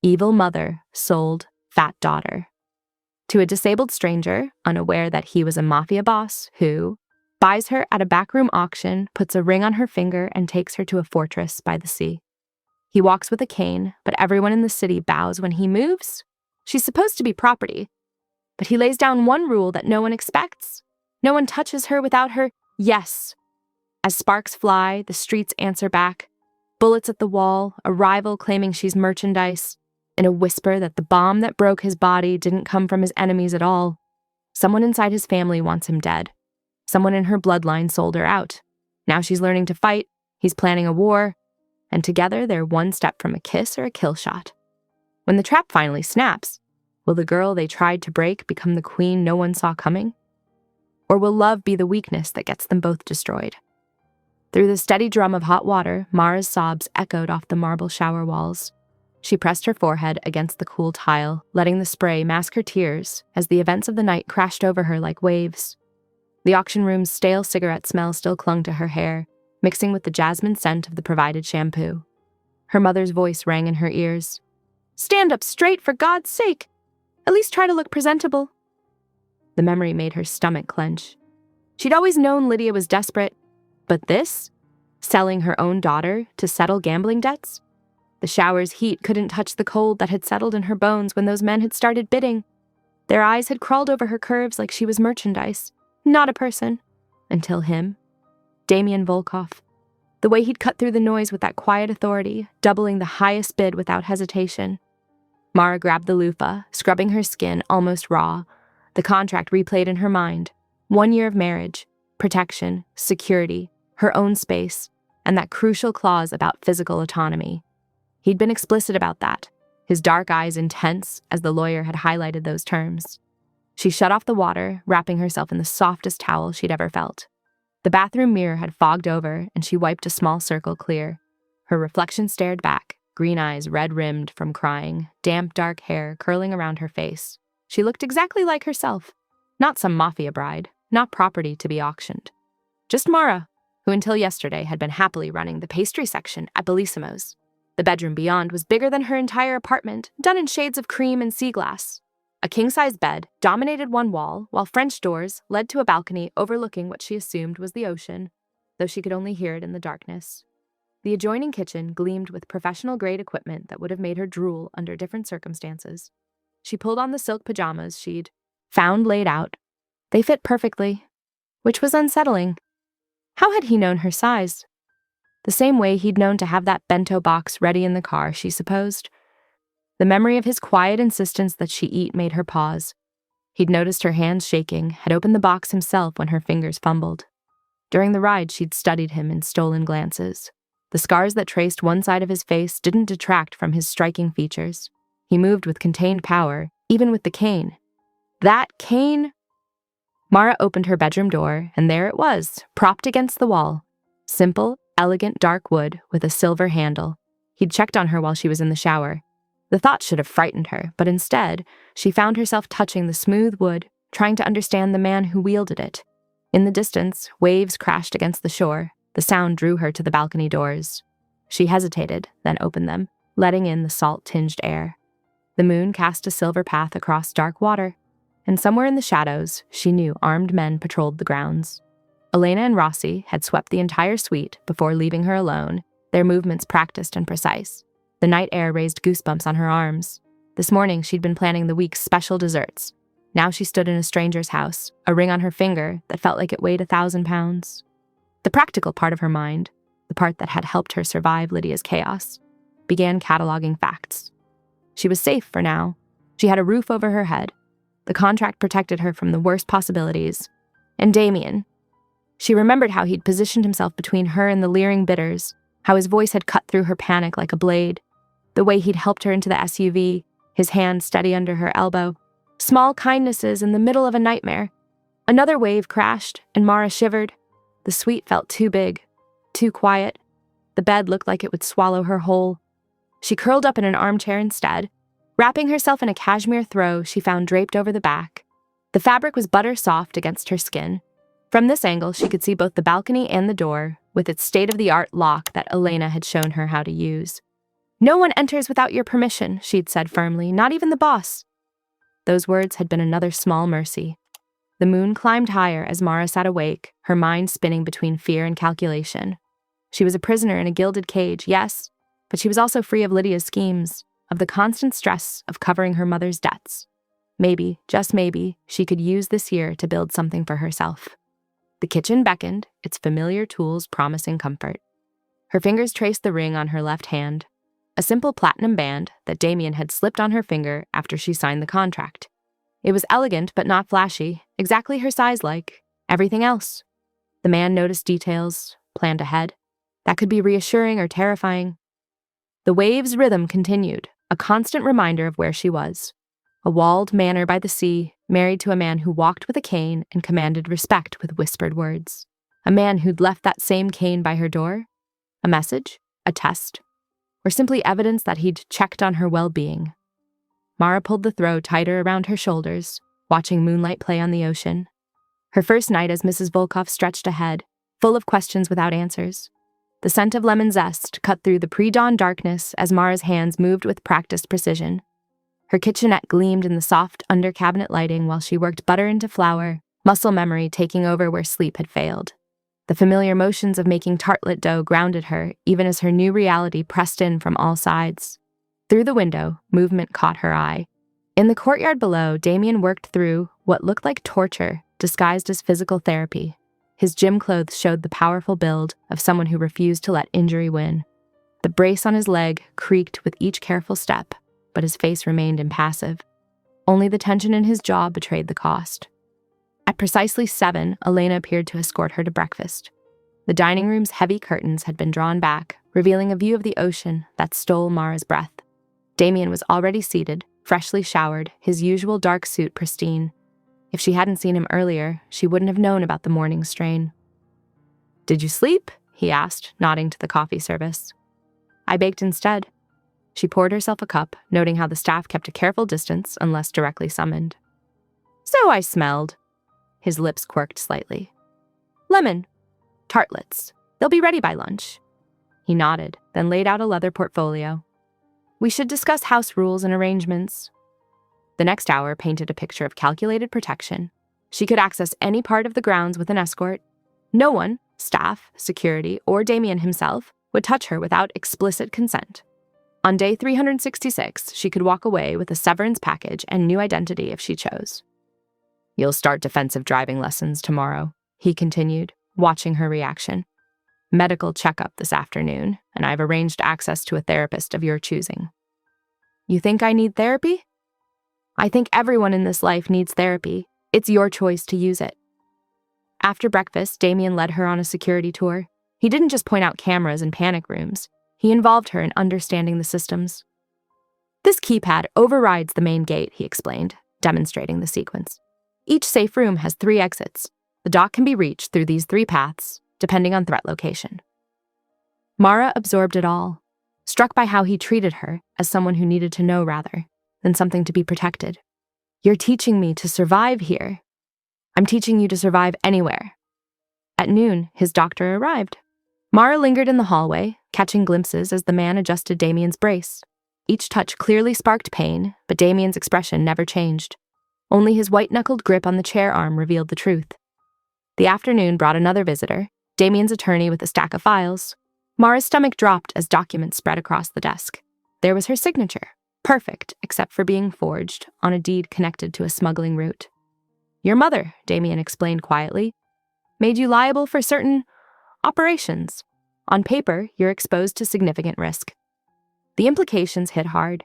Evil mother sold fat daughter. To a disabled stranger, unaware that he was a mafia boss who buys her at a backroom auction, puts a ring on her finger, and takes her to a fortress by the sea. He walks with a cane, but everyone in the city bows when he moves. She's supposed to be property, but he lays down one rule that no one expects. No one touches her without her yes. As sparks fly, the streets answer back. Bullets at the wall, a rival claiming she's merchandise, in a whisper that the bomb that broke his body didn't come from his enemies at all. Someone inside his family wants him dead. Someone in her bloodline sold her out. Now she's learning to fight, he's planning a war, and together they're one step from a kiss or a kill shot. When the trap finally snaps, will the girl they tried to break become the queen no one saw coming? Or will love be the weakness that gets them both destroyed? Through the steady drum of hot water, Mara's sobs echoed off the marble shower walls. She pressed her forehead against the cool tile, letting the spray mask her tears as the events of the night crashed over her like waves. The auction room's stale cigarette smell still clung to her hair, mixing with the jasmine scent of the provided shampoo. Her mother's voice rang in her ears. "Stand up straight, for God's sake! At least try to look presentable." The memory made her stomach clench. She'd always known Lydia was desperate, but this? Selling her own daughter to settle gambling debts? The shower's heat couldn't touch the cold that had settled in her bones when those men had started bidding. Their eyes had crawled over her curves like she was merchandise, not a person. Until him. Damien Volkov. The way he'd cut through the noise with that quiet authority, doubling the highest bid without hesitation. Mara grabbed the loofah, scrubbing her skin almost raw. The contract replayed in her mind. 1 year of marriage, protection, security, her own space, and that crucial clause about physical autonomy. He'd been explicit about that, his dark eyes intense as the lawyer had highlighted those terms. She shut off the water, wrapping herself in the softest towel she'd ever felt. The bathroom mirror had fogged over, and she wiped a small circle clear. Her reflection stared back, green eyes red-rimmed from crying, damp dark hair curling around her face. She looked exactly like herself. Not some mafia bride, not property to be auctioned. Just Mara, who until yesterday had been happily running the pastry section at Bellissimo's. The bedroom beyond was bigger than her entire apartment, done in shades of cream and sea glass. A king-size bed dominated one wall, while French doors led to a balcony overlooking what she assumed was the ocean, though she could only hear it in the darkness. The adjoining kitchen gleamed with professional-grade equipment that would have made her drool under different circumstances. She pulled on the silk pajamas she'd found laid out. They fit perfectly, which was unsettling. How had he known her size? The same way he'd known to have that bento box ready in the car, she supposed. The memory of his quiet insistence that she eat made her pause. He'd noticed her hands shaking, had opened the box himself when her fingers fumbled. During the ride, she'd studied him in stolen glances. The scars that traced one side of his face didn't detract from his striking features. He moved with contained power, even with the cane. That cane? Mara opened her bedroom door, and there it was, propped against the wall. Simple, elegant dark wood with a silver handle. He'd checked on her while she was in the shower. The thought should have frightened her, but instead, she found herself touching the smooth wood, trying to understand the man who wielded it. In the distance, waves crashed against the shore. The sound drew her to the balcony doors. She hesitated, then opened them, letting in the salt-tinged air. The moon cast a silver path across dark water, and somewhere in the shadows, she knew armed men patrolled the grounds. Elena and Rossi had swept the entire suite before leaving her alone, their movements practiced and precise. The night air raised goosebumps on her arms. This morning, she'd been planning the week's special desserts. Now she stood in a stranger's house, a ring on her finger that felt like it weighed 1,000 pounds. The practical part of her mind, the part that had helped her survive Lydia's chaos, began cataloging facts. She was safe for now. She had a roof over her head. The contract protected her from the worst possibilities. And Damien. She remembered how he'd positioned himself between her and the leering bidders, how his voice had cut through her panic like a blade, the way he'd helped her into the SUV, his hand steady under her elbow. Small kindnesses in the middle of a nightmare. Another wave crashed, and Mara shivered. The suite felt too big, too quiet. The bed looked like it would swallow her whole. She curled up in an armchair instead, wrapping herself in a cashmere throw she found draped over the back. The fabric was butter soft against her skin. From this angle, she could see both the balcony and the door, with its state-of-the-art lock that Elena had shown her how to use. "No one enters without your permission," she'd said firmly, "not even the boss." Those words had been another small mercy. The moon climbed higher as Mara sat awake, her mind spinning between fear and calculation. She was a prisoner in a gilded cage, yes, but she was also free of Lydia's schemes, of the constant stress of covering her mother's debts. Maybe, just maybe, she could use this year to build something for herself. The kitchen beckoned, its familiar tools promising comfort. Her fingers traced the ring on her left hand, a simple platinum band that Damien had slipped on her finger after she signed the contract. It was elegant but not flashy, exactly her size-like. Everything else. The man noticed details, planned ahead. That could be reassuring or terrifying. The wave's rhythm continued, a constant reminder of where she was. A walled manor by the sea, married to a man who walked with a cane and commanded respect with whispered words. A man who'd left that same cane by her door? A message? A test? Or simply evidence that he'd checked on her well-being? Mara pulled the throw tighter around her shoulders, watching moonlight play on the ocean. Her first night as Mrs. Volkov stretched ahead, full of questions without answers. The scent of lemon zest cut through the pre-dawn darkness as Mara's hands moved with practiced precision. Her kitchenette gleamed in the soft under-cabinet lighting while she worked butter into flour, muscle memory taking over where sleep had failed. The familiar motions of making tartlet dough grounded her, even as her new reality pressed in from all sides. Through the window, movement caught her eye. In the courtyard below, Damien worked through what looked like torture, disguised as physical therapy. His gym clothes showed the powerful build of someone who refused to let injury win. The brace on his leg creaked with each careful step, but his face remained impassive. Only the tension in his jaw betrayed the cost. At precisely 7, Elena appeared to escort her to breakfast. The dining room's heavy curtains had been drawn back, revealing a view of the ocean that stole Mara's breath. Damien was already seated, freshly showered, his usual dark suit pristine. If she hadn't seen him earlier, she wouldn't have known about the morning strain. "Did you sleep?" he asked, nodding to the coffee service. "I baked instead." She poured herself a cup, noting how the staff kept a careful distance unless directly summoned. "So I smelled." His lips quirked slightly. "Lemon. Tartlets. They'll be ready by lunch." He nodded, then laid out a leather portfolio. "We should discuss house rules and arrangements." The next hour painted a picture of calculated protection. She could access any part of the grounds with an escort. No one, staff, security, or Damien himself, would touch her without explicit consent. On day 366, she could walk away with a severance package and new identity if she chose. "You'll start defensive driving lessons tomorrow," he continued, watching her reaction. "Medical checkup this afternoon, and I've arranged access to a therapist of your choosing." "You think I need therapy?" "I think everyone in this life needs therapy. It's your choice to use it." After breakfast, Damien led her on a security tour. He didn't just point out cameras and panic rooms. He involved her in understanding the systems. "This keypad overrides the main gate," he explained, demonstrating the sequence. "Each safe room has 3 exits. The dock can be reached through these 3 paths, depending on threat location." Mara absorbed it all, struck by how he treated her as someone who needed to know rather than something to be protected. "You're teaching me to survive here. I'm teaching you to survive anywhere." At noon, his doctor arrived. Mara lingered in the hallway, catching glimpses as the man adjusted Damien's brace. Each touch clearly sparked pain, but Damien's expression never changed. Only his white-knuckled grip on the chair arm revealed the truth. The afternoon brought another visitor, Damien's attorney with a stack of files. Mara's stomach dropped as documents spread across the desk. There was her signature, perfect except for being forged on a deed connected to a smuggling route. "Your mother," Damien explained quietly, "made you liable for certain operations. On paper, you're exposed to significant risk." The implications hit hard.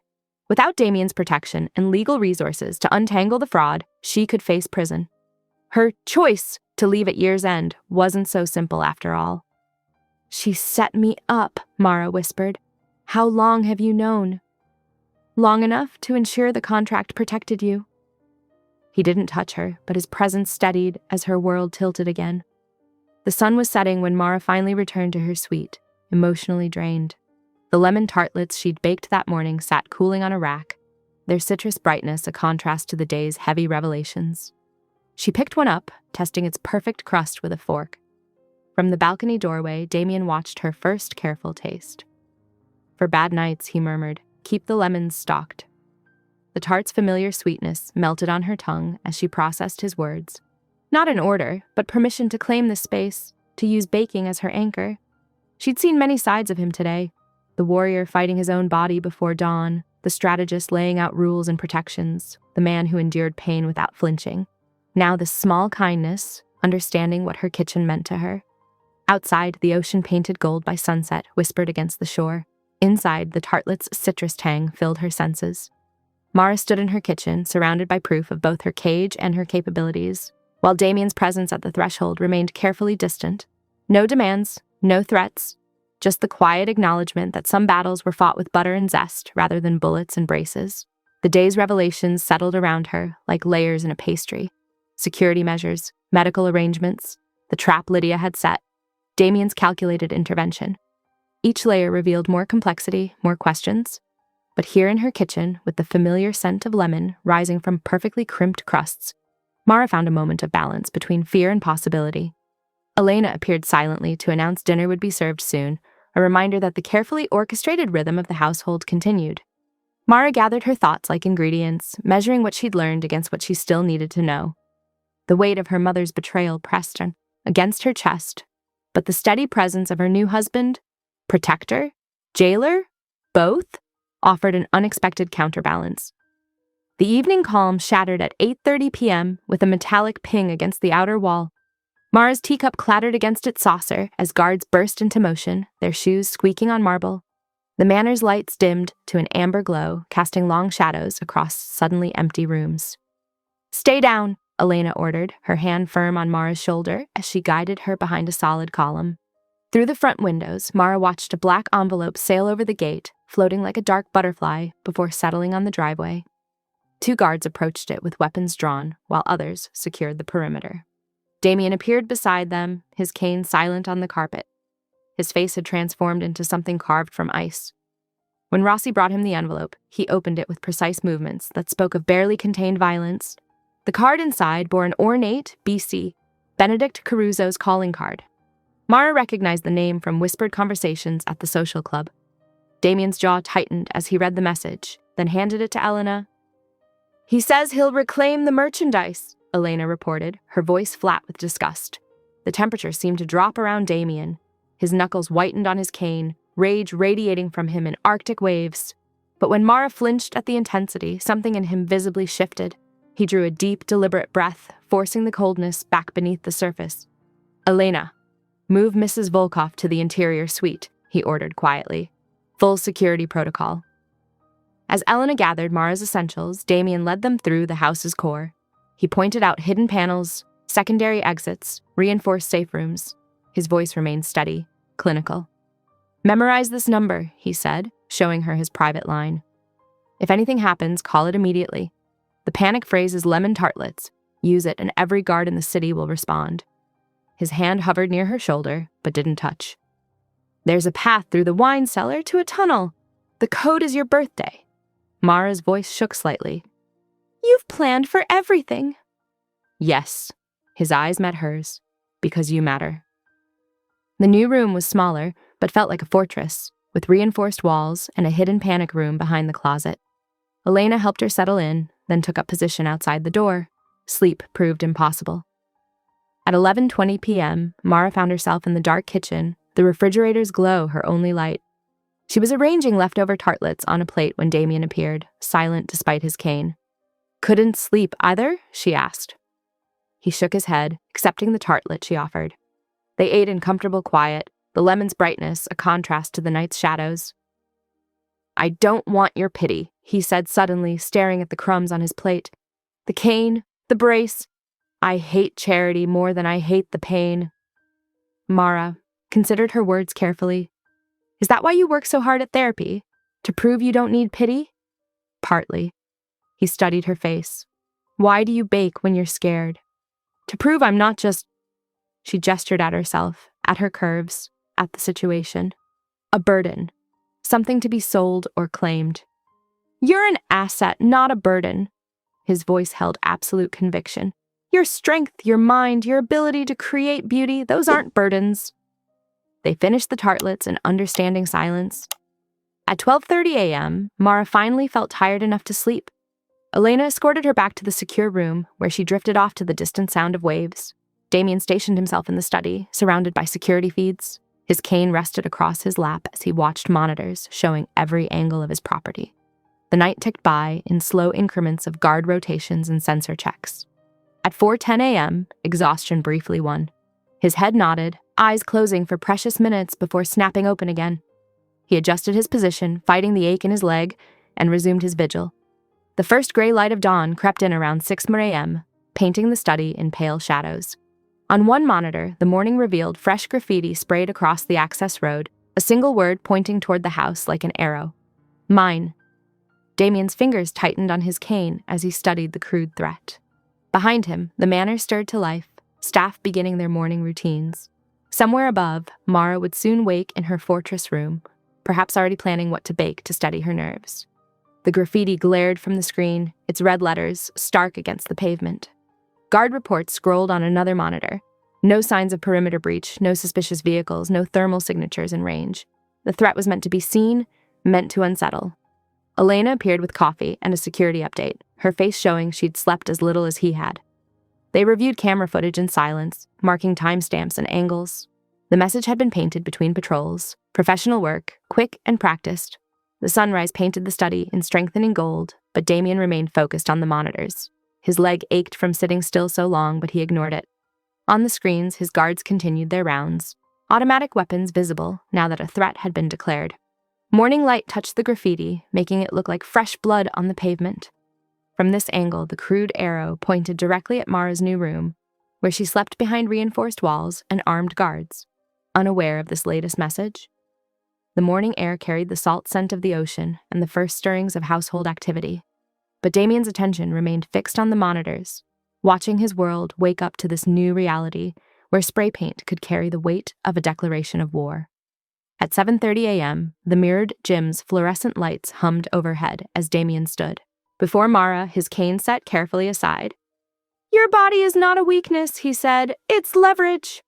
Without Damien's protection and legal resources to untangle the fraud, she could face prison. Her choice to leave at year's end wasn't so simple after all. "She set me up," Mara whispered. "How long have you known?" "Long enough to ensure the contract protected you." He didn't touch her, but his presence steadied as her world tilted again. The sun was setting when Mara finally returned to her suite, emotionally drained. The lemon tartlets she'd baked that morning sat cooling on a rack, their citrus brightness a contrast to the day's heavy revelations. She picked one up, testing its perfect crust with a fork. From the balcony doorway, Damien watched her first careful taste. For bad nights, he murmured, keep the lemons stocked. The tart's familiar sweetness melted on her tongue as she processed his words. Not an order, but permission to claim this space, to use baking as her anchor. She'd seen many sides of him today. The warrior fighting his own body before dawn, the strategist laying out rules and protections, the man who endured pain without flinching. Now this small kindness, understanding what her kitchen meant to her. Outside, the ocean painted gold by sunset whispered against the shore. Inside, the tartlet's citrus tang filled her senses. Mara stood in her kitchen, surrounded by proof of both her cage and her capabilities, while Damien's presence at the threshold remained carefully distant. No demands, no threats, just the quiet acknowledgement that some battles were fought with butter and zest rather than bullets and braces. The day's revelations settled around her like layers in a pastry. Security measures, medical arrangements, the trap Lydia had set, Damien's calculated intervention. Each layer revealed more complexity, more questions. But here in her kitchen, with the familiar scent of lemon rising from perfectly crimped crusts, Mara found a moment of balance between fear and possibility. Elena appeared silently to announce dinner would be served soon, a reminder that the carefully orchestrated rhythm of the household continued. Mara gathered her thoughts like ingredients, measuring what she'd learned against what she still needed to know. The weight of her mother's betrayal pressed against her chest, but the steady presence of her new husband, protector, jailer, both, offered an unexpected counterbalance. The evening calm shattered at 8:30 p.m. with a metallic ping against the outer wall. Mara's teacup clattered against its saucer as guards burst into motion, their shoes squeaking on marble. The manor's lights dimmed to an amber glow, casting long shadows across suddenly empty rooms. "Stay down," Elena ordered, her hand firm on Mara's shoulder as she guided her behind a solid column. Through the front windows, Mara watched a black envelope sail over the gate, floating like a dark butterfly before settling on the driveway. 2 guards approached it with weapons drawn, while others secured the perimeter. Damien appeared beside them, his cane silent on the carpet. His face had transformed into something carved from ice. When Rossi brought him the envelope, he opened it with precise movements that spoke of barely contained violence. The card inside bore an ornate BC, Benedict Caruso's calling card. Mara recognized the name from whispered conversations at the social club. Damien's jaw tightened as he read the message, then handed it to Elena. "He says he'll reclaim the merchandise," Elena reported, her voice flat with disgust. The temperature seemed to drop around Damien. His knuckles whitened on his cane, rage radiating from him in arctic waves. But when Mara flinched at the intensity, something in him visibly shifted. He drew a deep, deliberate breath, forcing the coldness back beneath the surface. "Elena, move Mrs. Volkov to the interior suite," he ordered quietly. "Full security protocol." As Elena gathered Mara's essentials, Damien led them through the house's core. He pointed out hidden panels, secondary exits, reinforced safe rooms. His voice remained steady, clinical. "Memorize this number," he said, showing her his private line. "If anything happens, call it immediately. The panic phrase is lemon tartlets. Use it and every guard in the city will respond." His hand hovered near her shoulder, but didn't touch. "There's a path through the wine cellar to a tunnel. The code is your birthday." Mara's voice shook slightly. "You've planned for everything." "Yes." His eyes met hers. "Because you matter." The new room was smaller, but felt like a fortress, with reinforced walls and a hidden panic room behind the closet. Elena helped her settle in, then took up position outside the door. Sleep proved impossible. At 11:20 p.m., Mara found herself in the dark kitchen, the refrigerator's glow her only light. She was arranging leftover tartlets on a plate when Damien appeared, silent despite his cane. "Couldn't sleep either?" she asked. He shook his head, accepting the tartlet she offered. They ate in comfortable quiet, the lemon's brightness a contrast to the night's shadows. "I don't want your pity," he said suddenly, staring at the crumbs on his plate. "The cane, the brace. I hate charity more than I hate the pain." Mara considered her words carefully. "Is that why you work so hard at therapy? To prove you don't need pity?" "Partly." He studied her face. "Why do you bake when you're scared?" "To prove I'm not just—" She gestured at herself, at her curves, at the situation. "A burden. Something to be sold or claimed." "You're an asset, not a burden." His voice held absolute conviction. "Your strength, your mind, your ability to create beauty, those aren't burdens." They finished the tartlets in understanding silence. At 12:30 a.m., Mara finally felt tired enough to sleep. Elena escorted her back to the secure room, where she drifted off to the distant sound of waves. Damien stationed himself in the study, surrounded by security feeds. His cane rested across his lap as he watched monitors showing every angle of his property. The night ticked by in slow increments of guard rotations and sensor checks. At 4:10 a.m., exhaustion briefly won. His head nodded, eyes closing for precious minutes before snapping open again. He adjusted his position, fighting the ache in his leg, and resumed his vigil. The first gray light of dawn crept in around 6 a.m., painting the study in pale shadows. On one monitor, the morning revealed fresh graffiti sprayed across the access road, a single word pointing toward the house like an arrow. Mine. Damien's fingers tightened on his cane as he studied the crude threat. Behind him, the manor stirred to life, staff beginning their morning routines. Somewhere above, Mara would soon wake in her fortress room, perhaps already planning what to bake to steady her nerves. The graffiti glared from the screen, its red letters stark against the pavement. Guard reports scrolled on another monitor. No signs of perimeter breach, no suspicious vehicles, no thermal signatures in range. The threat was meant to be seen, meant to unsettle. Elena appeared with coffee and a security update, her face showing she'd slept as little as he had. They reviewed camera footage in silence, marking timestamps and angles. The message had been painted between patrols. Professional work, quick and practiced. The sunrise painted the study in strengthening gold, but Damien remained focused on the monitors. His leg ached from sitting still so long, but he ignored it. On the screens, his guards continued their rounds, automatic weapons visible now that a threat had been declared. Morning light touched the graffiti, making it look like fresh blood on the pavement. From this angle, the crude arrow pointed directly at Mara's new room, where she slept behind reinforced walls and armed guards. Unaware of this latest message, the morning air carried the salt scent of the ocean and the first stirrings of household activity. But Damien's attention remained fixed on the monitors, watching his world wake up to this new reality where spray paint could carry the weight of a declaration of war. At 7:30 a.m., the mirrored gym's fluorescent lights hummed overhead as Damien stood. Before Mara, his cane set carefully aside. "Your body is not a weakness," he said. "It's leverage."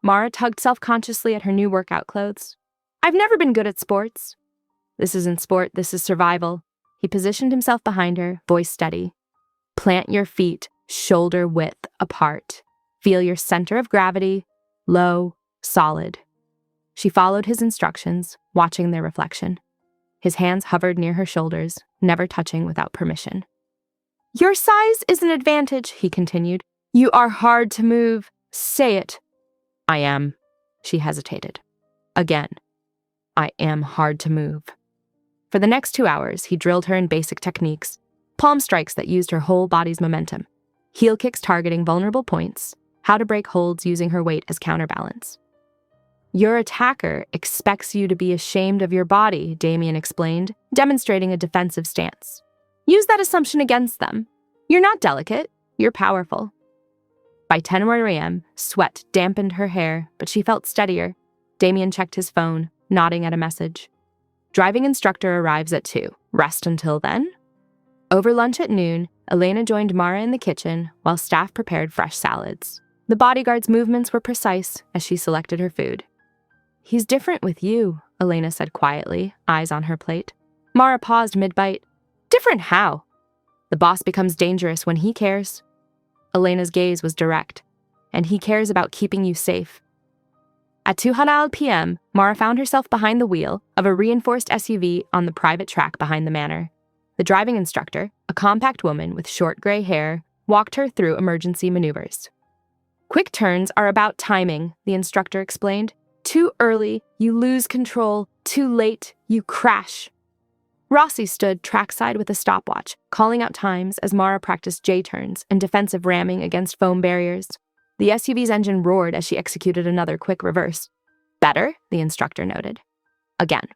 Mara tugged self-consciously at her new workout clothes. "I've never been good at sports." "This isn't sport, this is survival." He positioned himself behind her, voice steady. "Plant your feet shoulder width apart. Feel your center of gravity, low, solid." She followed his instructions, watching their reflection. His hands hovered near her shoulders, never touching without permission. "Your size is an advantage," he continued. "You are hard to move. Say it." "I am." She hesitated. Again. "I am hard to move." For the next 2 hours, he drilled her in basic techniques, palm strikes that used her whole body's momentum, heel kicks targeting vulnerable points, how to break holds using her weight as counterbalance. "Your attacker expects you to be ashamed of your body," Damien explained, demonstrating a defensive stance. "Use that assumption against them. You're not delicate, you're powerful." By 10 a.m., sweat dampened her hair, but she felt steadier. Damien checked his phone, nodding at a message. "Driving instructor arrives at 2. Rest until then?" Over lunch at noon, Elena joined Mara in the kitchen while staff prepared fresh salads. The bodyguard's movements were precise as she selected her food. "He's different with you," Elena said quietly, eyes on her plate. Mara paused mid-bite. "Different how?" "The boss becomes dangerous when he cares." Elena's gaze was direct. "And he cares about keeping you safe." At 2:00 p.m., Mara found herself behind the wheel of a reinforced SUV on the private track behind the manor. The driving instructor, a compact woman with short gray hair, walked her through emergency maneuvers. "Quick turns are about timing," the instructor explained. "Too early, you lose control. Too late, you crash." Rossi stood trackside with a stopwatch, calling out times as Mara practiced J-turns and defensive ramming against foam barriers. The SUV's engine roared as she executed another quick reverse. "Better," the instructor noted. Again.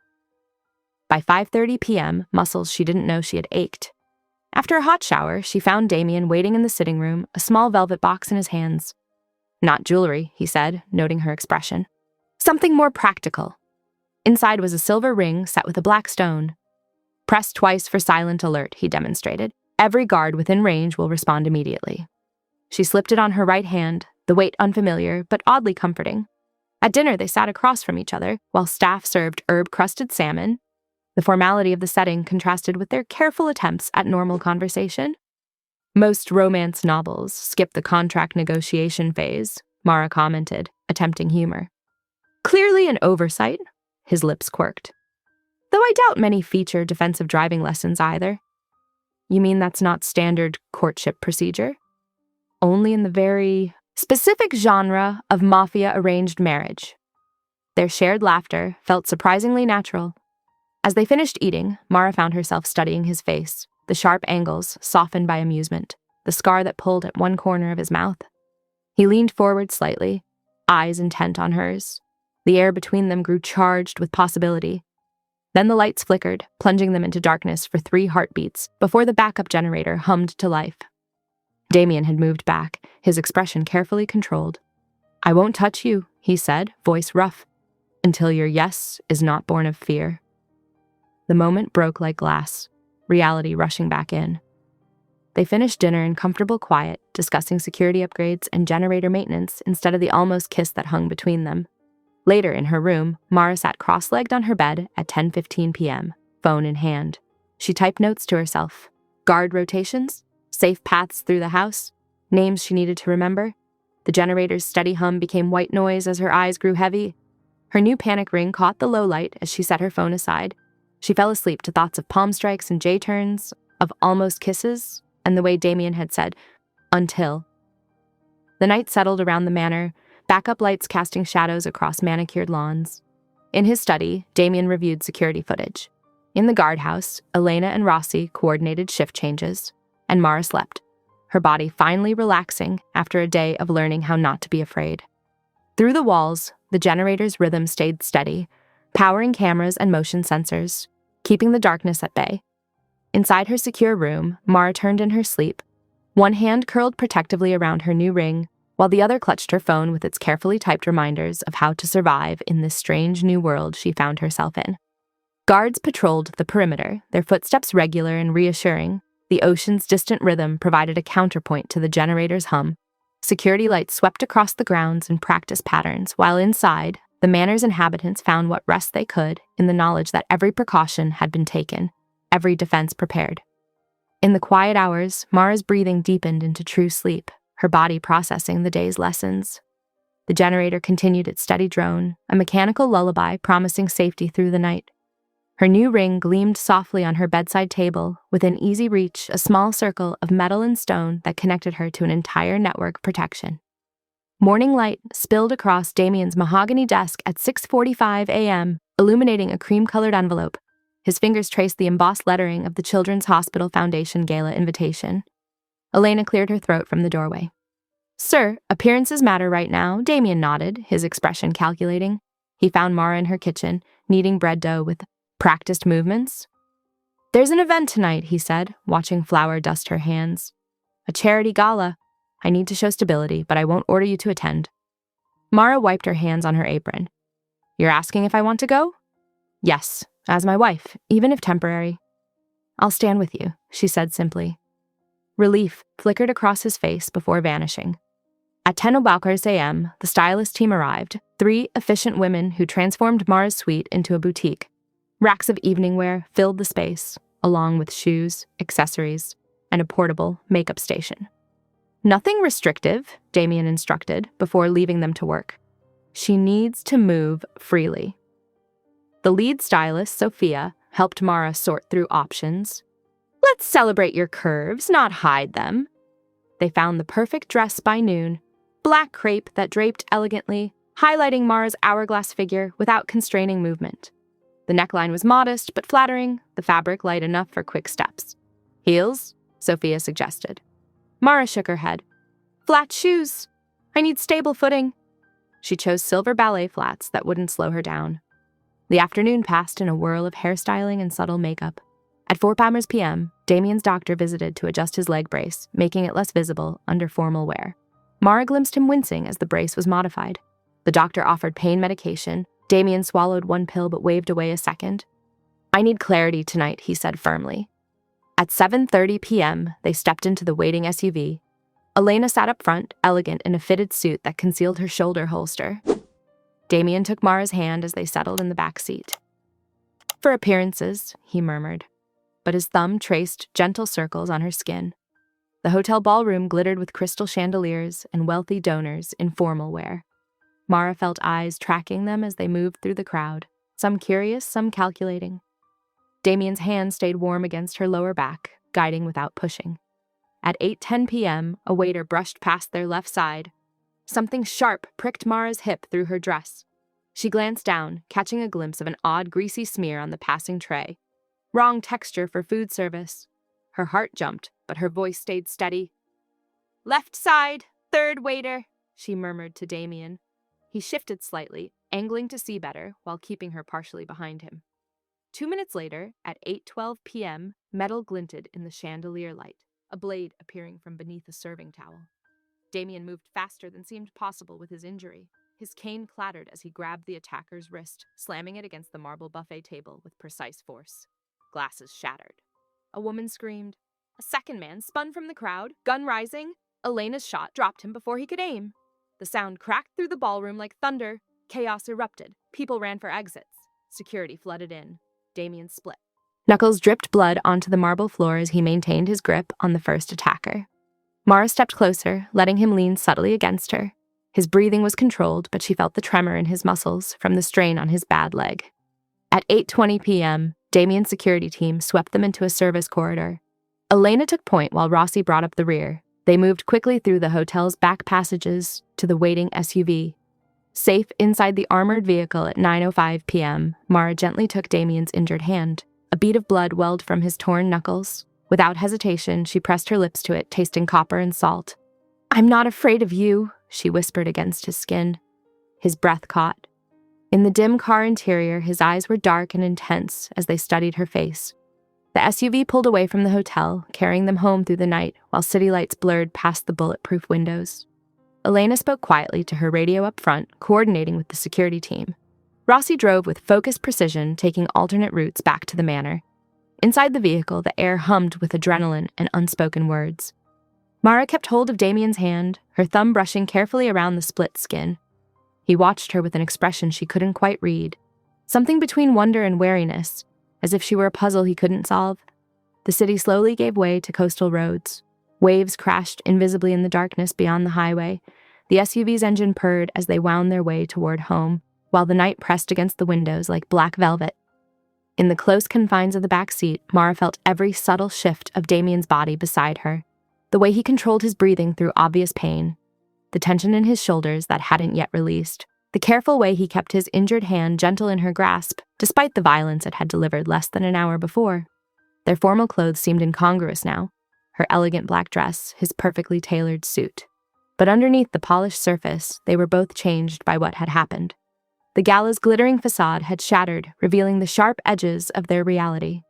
By 5:30 p.m., muscles she didn't know she had ached. After a hot shower, she found Damien waiting in the sitting room, a small velvet box in his hands. "Not jewelry," he said, noting her expression. "Something more practical." Inside was a silver ring set with a black stone. "Press twice for silent alert," he demonstrated. "Every guard within range will respond immediately." She slipped it on her right hand, the weight unfamiliar but oddly comforting. At dinner, they sat across from each other while staff served herb-crusted salmon, The formality of the setting contrasted with their careful attempts at normal conversation. Most romance novels skip the contract negotiation phase, Mara commented, attempting humor. Clearly an oversight, his lips quirked. Though I doubt many feature defensive driving lessons either. You mean that's not standard courtship procedure? Only in the very specific genre of Mafia arranged marriage. Their shared laughter felt surprisingly natural. As they finished eating, Mara found herself studying his face, the sharp angles softened by amusement, the scar that pulled at one corner of his mouth. He leaned forward slightly, eyes intent on hers. The air between them grew charged with possibility. Then the lights flickered, plunging them into darkness for 3 heartbeats before the backup generator hummed to life. Damien had moved back, his expression carefully controlled. "I won't touch you," he said, voice rough, "until your yes is not born of fear." The moment broke like glass, reality rushing back in. They finished dinner in comfortable quiet, discussing security upgrades and generator maintenance instead of the almost kiss that hung between them. Later in her room, Mara sat cross-legged on her bed at 10:15 p.m., phone in hand. She typed notes to herself. Guard rotations, safe paths through the house, names she needed to remember. The generator's steady hum became white noise as her eyes grew heavy. Her new panic ring caught the low light as she set her phone aside. She fell asleep to thoughts of palm strikes and J-turns, of almost kisses, and the way Damien had said, "until." The night settled around the manor, backup lights casting shadows across manicured lawns. In his study, Damien reviewed security footage. In the guardhouse, Elena and Rossi coordinated shift changes, and Mara slept, her body finally relaxing after a day of learning how not to be afraid. Through the walls, the generator's rhythm stayed steady, powering cameras and motion sensors, keeping the darkness at bay. Inside her secure room, Mara turned in her sleep, one hand curled protectively around her new ring, while the other clutched her phone with its carefully typed reminders of how to survive in this strange new world she found herself in. Guards patrolled the perimeter, their footsteps regular and reassuring. The ocean's distant rhythm provided a counterpoint to the generator's hum. Security lights swept across the grounds in practice patterns, while inside, the manor's inhabitants found what rest they could in the knowledge that every precaution had been taken, every defense prepared. In the quiet hours, Mara's breathing deepened into true sleep, her body processing the day's lessons. The generator continued its steady drone, a mechanical lullaby promising safety through the night. Her new ring gleamed softly on her bedside table, within easy reach a small circle of metal and stone that connected her to an entire network protection. Morning light spilled across Damien's mahogany desk at 6:45 a.m., illuminating a cream-colored envelope. His fingers traced the embossed lettering of the Children's Hospital Foundation gala invitation. Elena cleared her throat from the doorway. "Sir, appearances matter right now," Damien nodded, his expression calculating. He found Mara in her kitchen, kneading bread dough with practiced movements. "There's an event tonight," he said, watching flour dust her hands. "A charity gala. I need to show stability, but I won't order you to attend." Mara wiped her hands on her apron. "You're asking if I want to go?" "Yes, as my wife, even if temporary." "I'll stand with you," she said simply. Relief flickered across his face before vanishing. At 10:00 a.m., the stylist team arrived, 3 efficient women who transformed Mara's suite into a boutique. Racks of evening wear filled the space, along with shoes, accessories, and a portable makeup station. "Nothing restrictive," Damien instructed before leaving them to work. "She needs to move freely." The lead stylist, Sophia, helped Mara sort through options. "Let's celebrate your curves, not hide them." They found the perfect dress by noon, black crepe that draped elegantly, highlighting Mara's hourglass figure without constraining movement. The neckline was modest but flattering, the fabric light enough for quick steps. "Heels?" Sophia suggested. Mara shook her head. "Flat shoes. I need stable footing." She chose silver ballet flats that wouldn't slow her down. The afternoon passed in a whirl of hairstyling and subtle makeup. At 4 p.m., Damien's doctor visited to adjust his leg brace, making it less visible under formal wear. Mara glimpsed him wincing as the brace was modified. The doctor offered pain medication. Damien swallowed one pill but waved away a second. "I need clarity tonight," he said firmly. At 7:30 p.m., they stepped into the waiting SUV. Elena sat up front, elegant in a fitted suit that concealed her shoulder holster. Damien took Mara's hand as they settled in the back seat. For appearances, he murmured, but his thumb traced gentle circles on her skin. The hotel ballroom glittered with crystal chandeliers and wealthy donors in formal wear. Mara felt eyes tracking them as they moved through the crowd, some curious, some calculating. Damien's hand stayed warm against her lower back, guiding without pushing. At 8:10 p.m., a waiter brushed past their left side. Something sharp pricked Mara's hip through her dress. She glanced down, catching a glimpse of an odd, greasy smear on the passing tray. Wrong texture for food service. Her heart jumped, but her voice stayed steady. "Left side, third waiter," she murmured to Damien. He shifted slightly, angling to see better, while keeping her partially behind him. 2 minutes later, at 8:12 p.m., metal glinted in the chandelier light, a blade appearing from beneath a serving towel. Damien moved faster than seemed possible with his injury. His cane clattered as he grabbed the attacker's wrist, slamming it against the marble buffet table with precise force. Glasses shattered. A woman screamed. A second man spun from the crowd, gun rising. Elena's shot dropped him before he could aim. The sound cracked through the ballroom like thunder. Chaos erupted. People ran for exits. Security flooded in. Damien split. Knuckles dripped blood onto the marble floor as he maintained his grip on the first attacker. Mara stepped closer, letting him lean subtly against her. His breathing was controlled, but she felt the tremor in his muscles from the strain on his bad leg. At 8:20 p.m., Damien's security team swept them into a service corridor. Elena took point while Rossi brought up the rear. They moved quickly through the hotel's back passages to the waiting SUV. Safe inside the armored vehicle at 9:05 p.m., Mara gently took Damien's injured hand. A bead of blood welled from his torn knuckles. Without hesitation, she pressed her lips to it, tasting copper and salt. "I'm not afraid of you," she whispered against his skin. His breath caught. In the dim car interior, his eyes were dark and intense as they studied her face. The SUV pulled away from the hotel, carrying them home through the night, while city lights blurred past the bulletproof windows. Elena spoke quietly to her radio up front, coordinating with the security team. Rossi drove with focused precision, taking alternate routes back to the manor. Inside the vehicle, the air hummed with adrenaline and unspoken words. Mara kept hold of Damien's hand, her thumb brushing carefully around the split skin. He watched her with an expression she couldn't quite read, something between wonder and wariness, as if she were a puzzle he couldn't solve. The city slowly gave way to coastal roads. Waves crashed invisibly in the darkness beyond the highway. The SUV's engine purred as they wound their way toward home, while the night pressed against the windows like black velvet. In the close confines of the back seat, Mara felt every subtle shift of Damien's body beside her. The way he controlled his breathing through obvious pain, the tension in his shoulders that hadn't yet released, the careful way he kept his injured hand gentle in her grasp, despite the violence it had delivered less than an hour before. Their formal clothes seemed incongruous now, her elegant black dress, his perfectly tailored suit. But underneath the polished surface, they were both changed by what had happened. The gala's glittering facade had shattered, revealing the sharp edges of their reality.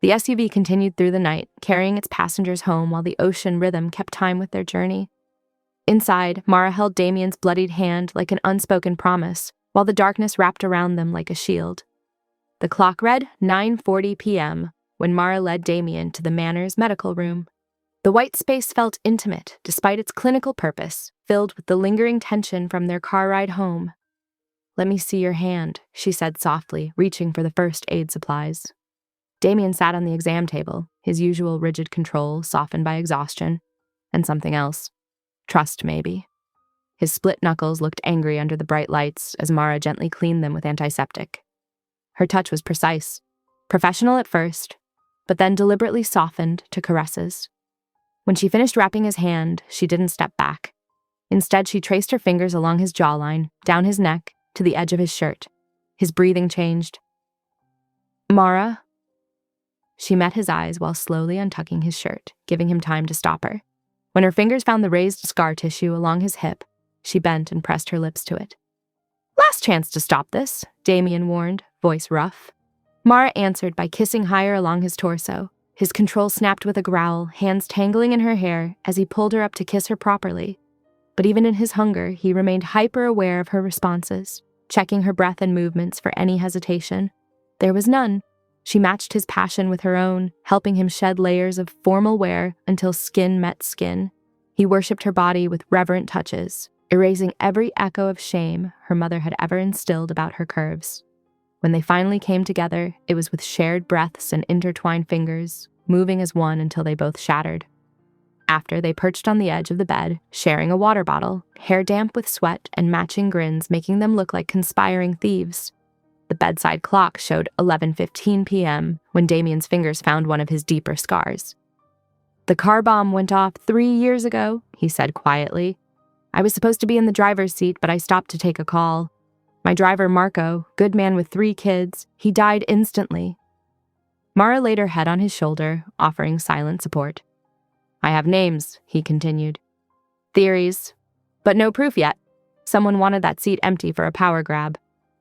The SUV continued through the night, carrying its passengers home while the ocean rhythm kept time with their journey. Inside, Mara held Damien's bloodied hand like an unspoken promise, while the darkness wrapped around them like a shield. The clock read 9:40 p.m. when Mara led Damien to the manor's medical room. The white space felt intimate, despite its clinical purpose, filled with the lingering tension from their car ride home. "Let me see your hand," she said softly, reaching for the first aid supplies. Damien sat on the exam table, his usual rigid control softened by exhaustion, and something else. Trust, maybe. His split knuckles looked angry under the bright lights as Mara gently cleaned them with antiseptic. Her touch was precise, professional at first, but then deliberately softened to caresses. When she finished wrapping his hand, she didn't step back. Instead, she traced her fingers along his jawline, down his neck, to the edge of his shirt. His breathing changed. "Mara?" She met his eyes while slowly untucking his shirt, giving him time to stop her. When her fingers found the raised scar tissue along his hip, she bent and pressed her lips to it. "Last chance to stop this," Damien warned, voice rough. Mara answered by kissing higher along his torso. His control snapped with a growl, hands tangling in her hair as he pulled her up to kiss her properly. But even in his hunger, he remained hyper-aware of her responses, checking her breath and movements for any hesitation. There was none. She matched his passion with her own, helping him shed layers of formal wear until skin met skin. He worshipped her body with reverent touches, erasing every echo of shame her mother had ever instilled about her curves. When they finally came together, it was with shared breaths and intertwined fingers, moving as one until they both shattered. After, they perched on the edge of the bed, sharing a water bottle, hair damp with sweat and matching grins making them look like conspiring thieves. The bedside clock showed 11:15 p.m. when Damien's fingers found one of his deeper scars. "The car bomb went off 3 years ago," he said quietly. "I was supposed to be in the driver's seat, but I stopped to take a call. My driver, Marco, good man with 3 kids, he died instantly." Mara laid her head on his shoulder, offering silent support. "I have names," he continued. "Theories, but no proof yet. Someone wanted that seat empty for a power grab.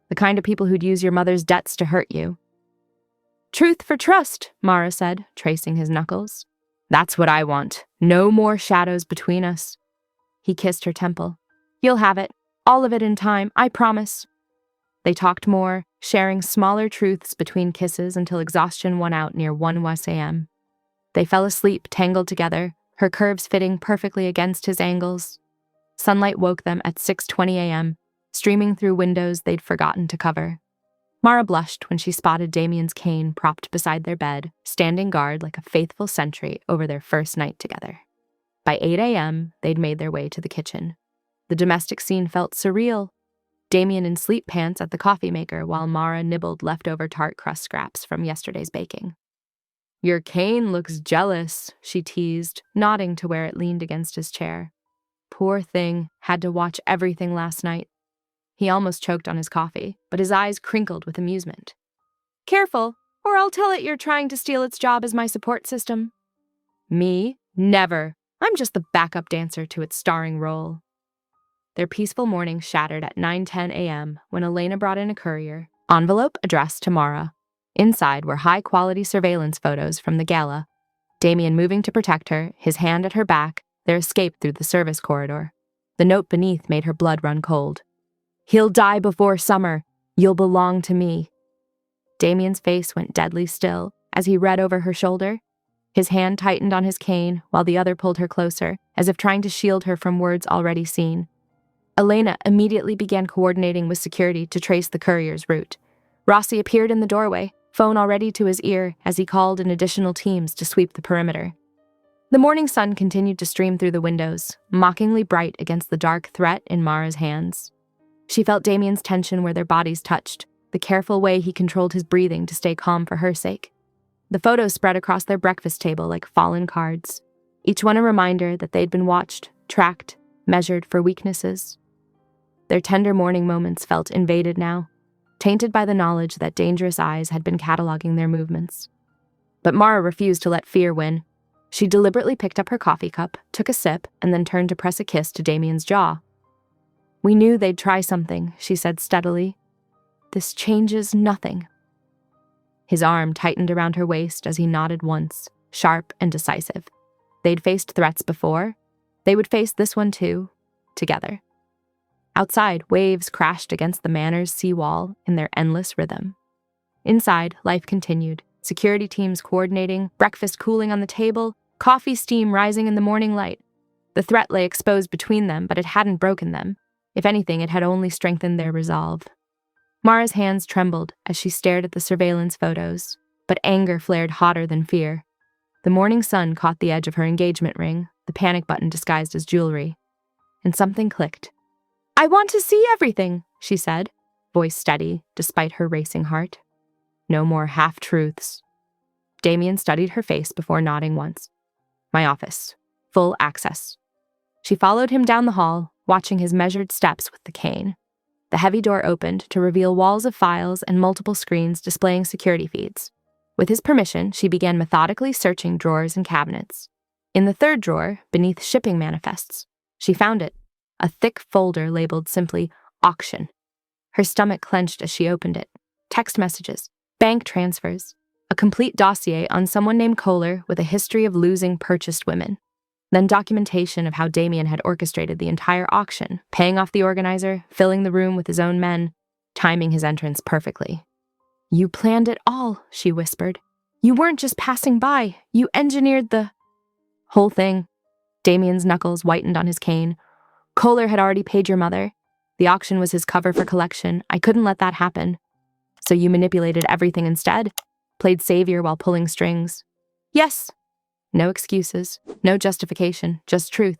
The kind of people who'd use your mother's debts to hurt you." "Truth for trust," Mara said, tracing his knuckles. "That's what I want. No more shadows between us." He kissed her temple. "You'll have it. All of it in time, I promise." They talked more, sharing smaller truths between kisses until exhaustion won out near 1 a.m. They fell asleep tangled together, her curves fitting perfectly against his angles. Sunlight woke them at 6:20 a.m., streaming through windows they'd forgotten to cover. Mara blushed when she spotted Damien's cane propped beside their bed, standing guard like a faithful sentry over their first night together. By 8 a.m., they'd made their way to the kitchen. The domestic scene felt surreal. Damien in sleep pants at the coffee maker while Mara nibbled leftover tart crust scraps from yesterday's baking. "Your cane looks jealous," she teased, nodding to where it leaned against his chair. Poor thing, had to watch everything last night. He almost choked on his coffee, but his eyes crinkled with amusement. "Careful, or I'll tell it you're trying to steal its job as my support system." "Me? Never. I'm just the backup dancer to its starring role." Their peaceful morning shattered at 9:10 a.m. when Elena brought in a courier, envelope addressed to Mara. Inside were high-quality surveillance photos from the gala. Damien moving to protect her, his hand at her back, their escape through the service corridor. The note beneath made her blood run cold. "He'll die before summer. You'll belong to me." Damien's face went deadly still as he read over her shoulder. His hand tightened on his cane while the other pulled her closer, as if trying to shield her from words already seen. Elena immediately began coordinating with security to trace the courier's route. Rossi appeared in the doorway, phone already to his ear as he called in additional teams to sweep the perimeter. The morning sun continued to stream through the windows, mockingly bright against the dark threat in Mara's hands. She felt Damien's tension where their bodies touched, the careful way he controlled his breathing to stay calm for her sake. The photos spread across their breakfast table like fallen cards, each one a reminder that they'd been watched, tracked, measured for weaknesses. Their tender morning moments felt invaded now, tainted by the knowledge that dangerous eyes had been cataloging their movements. But Mara refused to let fear win. She deliberately picked up her coffee cup, took a sip, and then turned to press a kiss to Damien's jaw. "We knew they'd try something," she said steadily. "This changes nothing." His arm tightened around her waist as he nodded once, sharp and decisive. They'd faced threats before. They would face this one too, together. Outside, waves crashed against the manor's seawall in their endless rhythm. Inside, life continued, security teams coordinating, breakfast cooling on the table, coffee steam rising in the morning light. The threat lay exposed between them, but it hadn't broken them. If anything, it had only strengthened their resolve. Mara's hands trembled as she stared at the surveillance photos, but anger flared hotter than fear. The morning sun caught the edge of her engagement ring, the panic button disguised as jewelry. And something clicked. "I want to see everything," she said, voice steady despite her racing heart. No more half-truths. Damien studied her face before nodding once. "My office. Full access." She followed him down the hall, watching his measured steps with the cane. The heavy door opened to reveal walls of files and multiple screens displaying security feeds. With his permission, she began methodically searching drawers and cabinets. In the third drawer, beneath shipping manifests, she found it. A thick folder labeled simply auction. Her stomach clenched as she opened it. Text messages, bank transfers, a complete dossier on someone named Kohler with a history of losing purchased women. Then documentation of how Damien had orchestrated the entire auction, paying off the organizer, filling the room with his own men, timing his entrance perfectly. "You planned it all," she whispered. "You weren't just passing by. You engineered the whole thing." Damien's knuckles whitened on his cane. "Kohler had already paid your mother. The auction was his cover for collection. I couldn't let that happen." So you manipulated everything instead? Played savior while pulling strings? Yes. No excuses, no justification, just truth.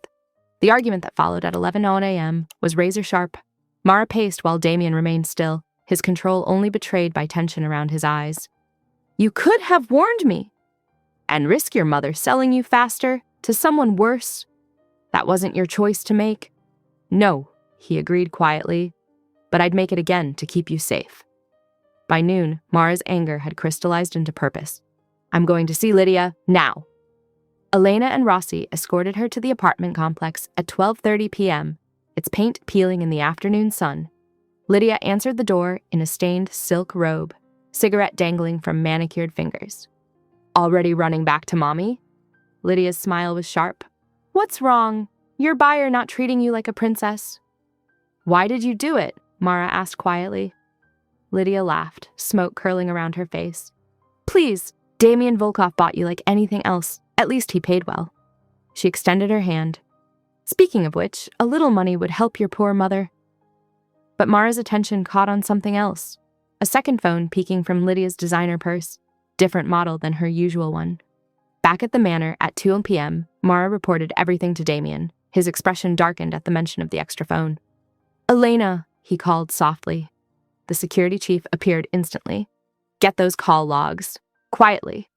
The argument that followed at 11:01 a.m. was razor sharp. Mara paced while Damien remained still, his control only betrayed by tension around his eyes. You could have warned me. And risk your mother selling you faster to someone worse? That wasn't your choice to make? No, he agreed quietly, but I'd make it again to keep you safe. By noon, Mara's anger had crystallized into purpose. I'm going to see Lydia now. Elena and Rossi escorted her to the apartment complex at 12:30 p.m., its paint peeling in the afternoon sun. Lydia answered the door in a stained silk robe, cigarette dangling from manicured fingers. Already running back to Mommy? Lydia's smile was sharp. What's wrong? Your buyer not treating you like a princess? Why did you do it? Mara asked quietly. Lydia laughed, smoke curling around her face. Please, Damien Volkov bought you like anything else. At least he paid well. She extended her hand. Speaking of which, a little money would help your poor mother. But Mara's attention caught on something else. A second phone peeking from Lydia's designer purse, different model than her usual one. Back at the manor at 2 p.m., Mara reported everything to Damien. His expression darkened at the mention of the extra phone. Elena, he called softly. The security chief appeared instantly. Get those call logs. Quietly.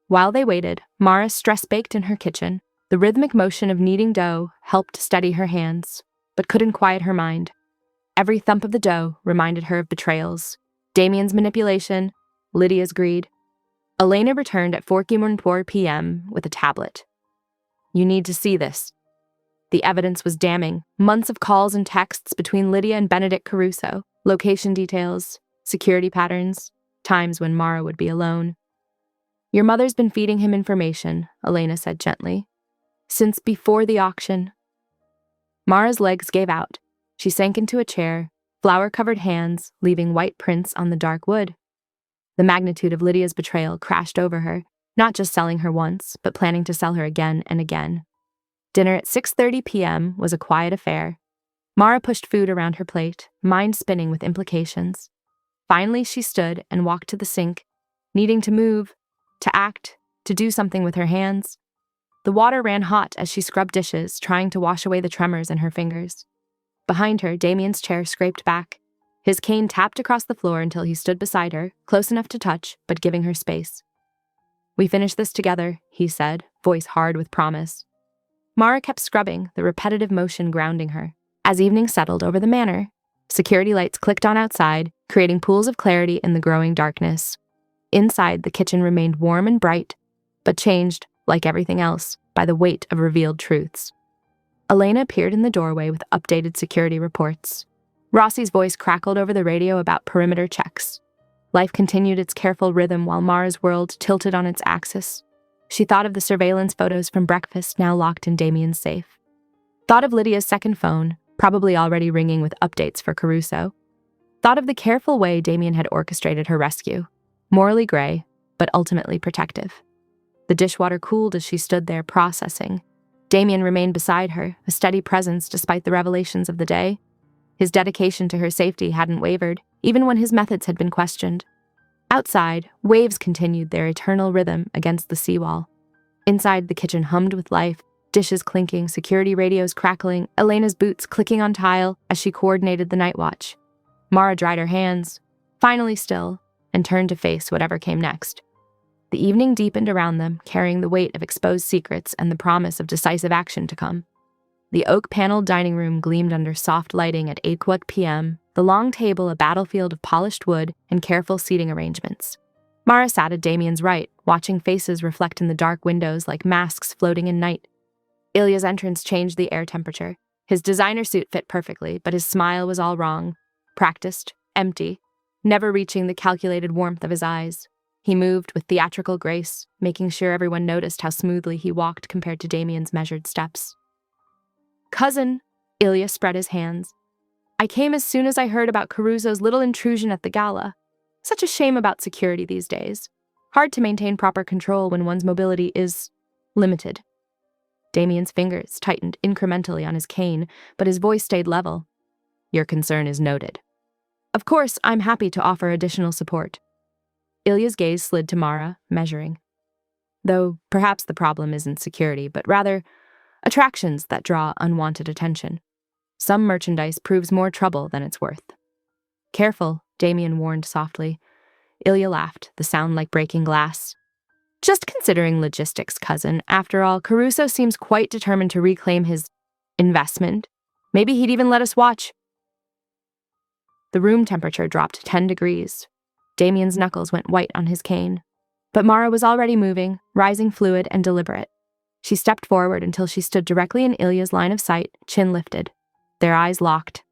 While they waited, Mara stress-baked in her kitchen. The rhythmic motion of kneading dough helped steady her hands, but couldn't quiet her mind. Every thump of the dough reminded her of betrayals. Damien's manipulation, Lydia's greed. Elena returned at 4 p.m. with a tablet. You need to see this. The evidence was damning. Months of calls and texts between Lydia and Benedict Caruso, location details, security patterns, times when Mara would be alone. Your mother's been feeding him information, Elena said gently. Since before the auction. Mara's legs gave out. She sank into a chair, flour-covered hands leaving white prints on the dark wood. The magnitude of Lydia's betrayal crashed over her, not just selling her once, but planning to sell her again and again. Dinner at 6:30 p.m. was a quiet affair. Mara pushed food around her plate, mind spinning with implications. Finally, she stood and walked to the sink, needing to move, to act, to do something with her hands. The water ran hot as she scrubbed dishes, trying to wash away the tremors in her fingers. Behind her, Damien's chair scraped back. His cane tapped across the floor until he stood beside her, close enough to touch, but giving her space. We finish this together, he said, voice hard with promise. Mara kept scrubbing, the repetitive motion grounding her. As evening settled over the manor, security lights clicked on outside, creating pools of clarity in the growing darkness. Inside, the kitchen remained warm and bright, but changed, like everything else, by the weight of revealed truths. Elena appeared in the doorway with updated security reports. Rossi's voice crackled over the radio about perimeter checks. Life continued its careful rhythm while Mara's world tilted on its axis. She thought of the surveillance photos from breakfast now locked in Damien's safe. Thought of Lydia's second phone, probably already ringing with updates for Caruso. Thought of the careful way Damien had orchestrated her rescue. Morally gray, but ultimately protective. The dishwater cooled as she stood there processing. Damien remained beside her, a steady presence despite the revelations of the day. His dedication to her safety hadn't wavered, even when his methods had been questioned. Outside, waves continued their eternal rhythm against the seawall. Inside, the kitchen hummed with life, dishes clinking, security radios crackling, Elena's boots clicking on tile as she coordinated the night watch. Mara dried her hands, finally still, and turned to face whatever came next. The evening deepened around them, carrying the weight of exposed secrets and the promise of decisive action to come. The oak-paneled dining room gleamed under soft lighting at 8 p.m., the long table a battlefield of polished wood and careful seating arrangements. Mara sat at Damien's right, watching faces reflect in the dark windows like masks floating in night. Ilya's entrance changed the air temperature. His designer suit fit perfectly, but his smile was all wrong. Practiced, empty, never reaching the calculated warmth of his eyes. He moved with theatrical grace, making sure everyone noticed how smoothly he walked compared to Damien's measured steps. Cousin, Ilya spread his hands. I came as soon as I heard about Caruso's little intrusion at the gala. Such a shame about security these days. Hard to maintain proper control when one's mobility is limited. Damien's fingers tightened incrementally on his cane, but his voice stayed level. Your concern is noted. Of course, I'm happy to offer additional support. Ilya's gaze slid to Mara, measuring. Though perhaps the problem isn't security, but rather attractions that draw unwanted attention. Some merchandise proves more trouble than it's worth. Careful, Damien warned softly. Ilya laughed, the sound like breaking glass. Just considering logistics, cousin. After all, Caruso seems quite determined to reclaim his investment. Maybe he'd even let us watch. The room temperature dropped 10 degrees. Damien's knuckles went white on his cane. But Mara was already moving, rising fluid and deliberate. She stepped forward until she stood directly in Ilya's line of sight, chin lifted. Their eyes locked.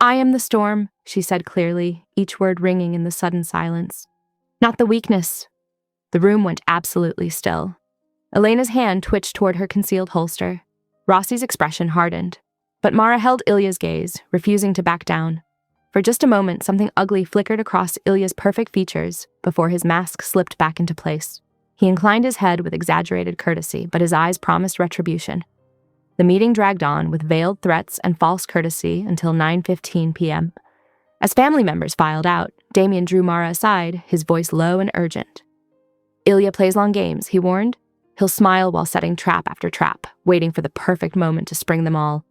I am the storm, she said clearly, each word ringing in the sudden silence. Not the weakness. The room went absolutely still. Elena's hand twitched toward her concealed holster. Rossi's expression hardened. But Mara held Ilya's gaze, refusing to back down. For just a moment, something ugly flickered across Ilya's perfect features before his mask slipped back into place. He inclined his head with exaggerated courtesy, but his eyes promised retribution. The meeting dragged on with veiled threats and false courtesy until 9:15 p.m. As family members filed out, Damien drew Mara aside, his voice low and urgent. Ilya plays long games, he warned. He'll smile while setting trap after trap, waiting for the perfect moment to spring them all.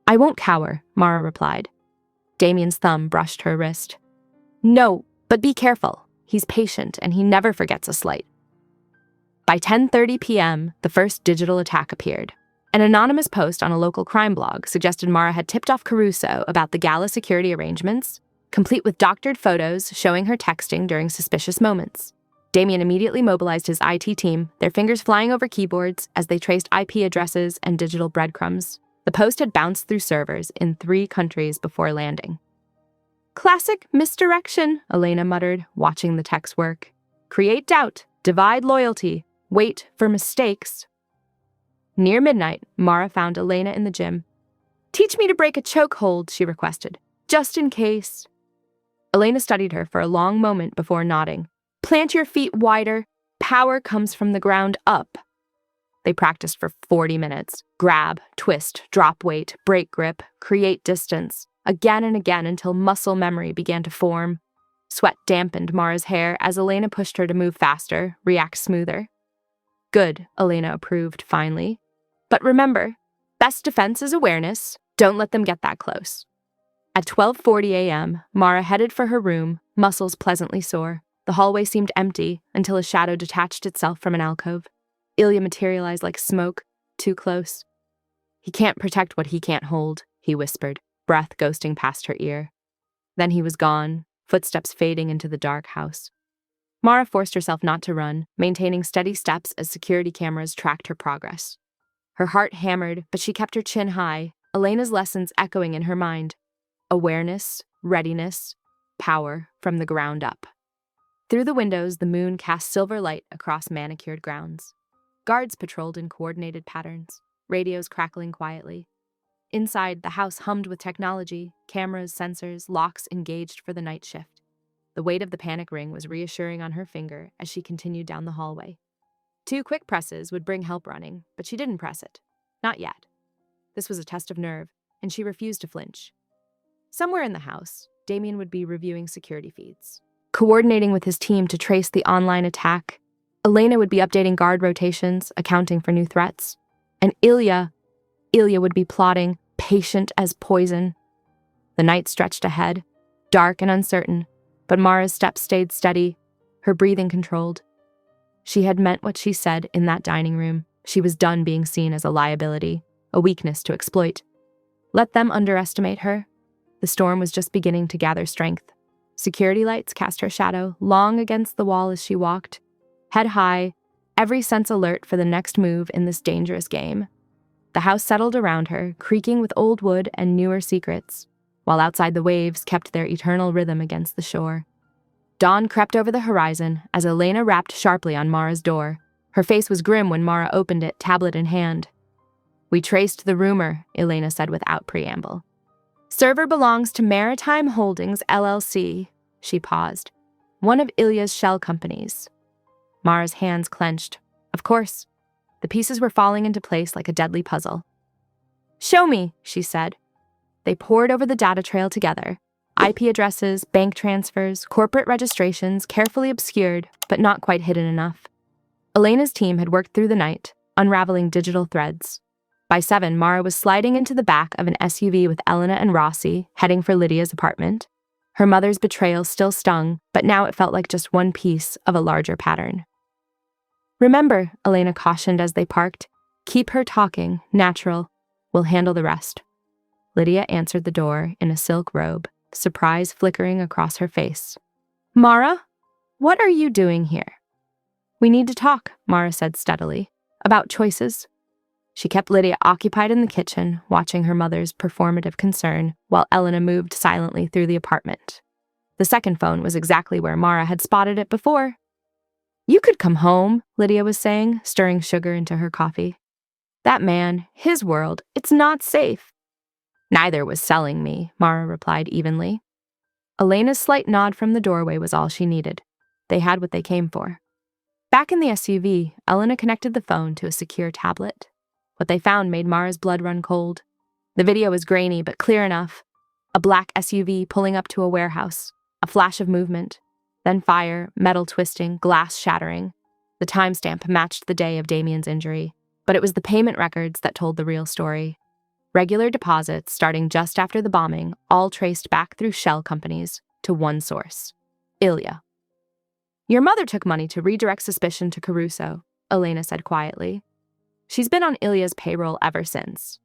I won't cower, Mara replied. Damien's thumb brushed her wrist. No, but be careful. He's patient and he never forgets a slight. By 10:30 p.m., the first digital attack appeared. An anonymous post on a local crime blog suggested Mara had tipped off Caruso about the gala security arrangements, complete with doctored photos showing her texting during suspicious moments. Damien immediately mobilized his IT team, their fingers flying over keyboards as they traced IP addresses and digital breadcrumbs. The post had bounced through servers in 3 countries before landing. Classic misdirection, Elena muttered, watching the text work. Create doubt, divide loyalty, wait for mistakes. Near midnight, Mara found Elena in the gym. Teach me to break a chokehold, she requested, just in case. Elena studied her for a long moment before nodding. Plant your feet wider. Power comes from the ground up. They practiced for 40 minutes. Grab, twist, drop weight, break grip, create distance. Again and again until muscle memory began to form. Sweat dampened Mara's hair as Elena pushed her to move faster, react smoother. Good, Elena approved finally. But remember, best defense is awareness. Don't let them get that close. At 12:40 a.m., Mara headed for her room, muscles pleasantly sore. The hallway seemed empty until a shadow detached itself from an alcove. Ilya materialized like smoke, too close. He can't protect what he can't hold, he whispered, breath ghosting past her ear. Then he was gone, footsteps fading into the dark house. Mara forced herself not to run, maintaining steady steps as security cameras tracked her progress. Her heart hammered, but she kept her chin high, Elena's lessons echoing in her mind. Awareness, readiness, power from the ground up. Through the windows, the moon cast silver light across manicured grounds. Guards patrolled in coordinated patterns, radios crackling quietly. Inside, the house hummed with technology, cameras, sensors, locks engaged for the night shift. The weight of the panic ring was reassuring on her finger as she continued down the hallway. 2 quick presses would bring help running, but she didn't press it. Not yet. This was a test of nerve, and she refused to flinch. Somewhere in the house, Damien would be reviewing security feeds. Coordinating with his team to trace the online attack, Elena would be updating guard rotations, accounting for new threats. And Ilya would be plotting, patient as poison. The night stretched ahead, dark and uncertain, but Mara's steps stayed steady, her breathing controlled. She had meant what she said in that dining room. She was done being seen as a liability, a weakness to exploit. Let them underestimate her. The storm was just beginning to gather strength. Security lights cast her shadow long against the wall as she walked, head high, every sense alert for the next move in this dangerous game. The house settled around her, creaking with old wood and newer secrets, while outside the waves kept their eternal rhythm against the shore. Dawn crept over the horizon as Elena rapped sharply on Mara's door. Her face was grim when Mara opened it, tablet in hand. We traced the rumor, Elena said without preamble. Server belongs to Maritime Holdings, LLC. She paused. One of Ilya's shell companies. Mara's hands clenched. Of course. The pieces were falling into place like a deadly puzzle. Show me, she said. They pored over the data trail together. IP addresses, bank transfers, corporate registrations, carefully obscured, but not quite hidden enough. Elena's team had worked through the night, unraveling digital threads. By 7, Mara was sliding into the back of an SUV with Elena and Rossi, heading for Lydia's apartment. Her mother's betrayal still stung, but now it felt like just one piece of a larger pattern. "Remember," Elena cautioned as they parked, "keep her talking, natural. We'll handle the rest." Lydia answered the door in a silk robe, surprise flickering across her face. "Mara, what are you doing here?" "We need to talk," Mara said steadily, "about choices." She kept Lydia occupied in the kitchen, watching her mother's performative concern, while Elena moved silently through the apartment. The second phone was exactly where Mara had spotted it before. "You could come home," Lydia was saying, stirring sugar into her coffee. "That man, his world, it's not safe." "Neither was selling me," Mara replied evenly. Elena's slight nod from the doorway was all she needed. They had what they came for. Back in the SUV, Elena connected the phone to a secure tablet. What they found made Mara's blood run cold. The video was grainy but clear enough. A black SUV pulling up to a warehouse, a flash of movement, then fire, metal twisting, glass shattering. The timestamp matched the day of Damien's injury, but it was the payment records that told the real story. Regular deposits starting just after the bombing, all traced back through shell companies to one source: Ilya. "Your mother took money to redirect suspicion to Caruso," Elena said quietly. "She's been on Ilya's payroll ever since."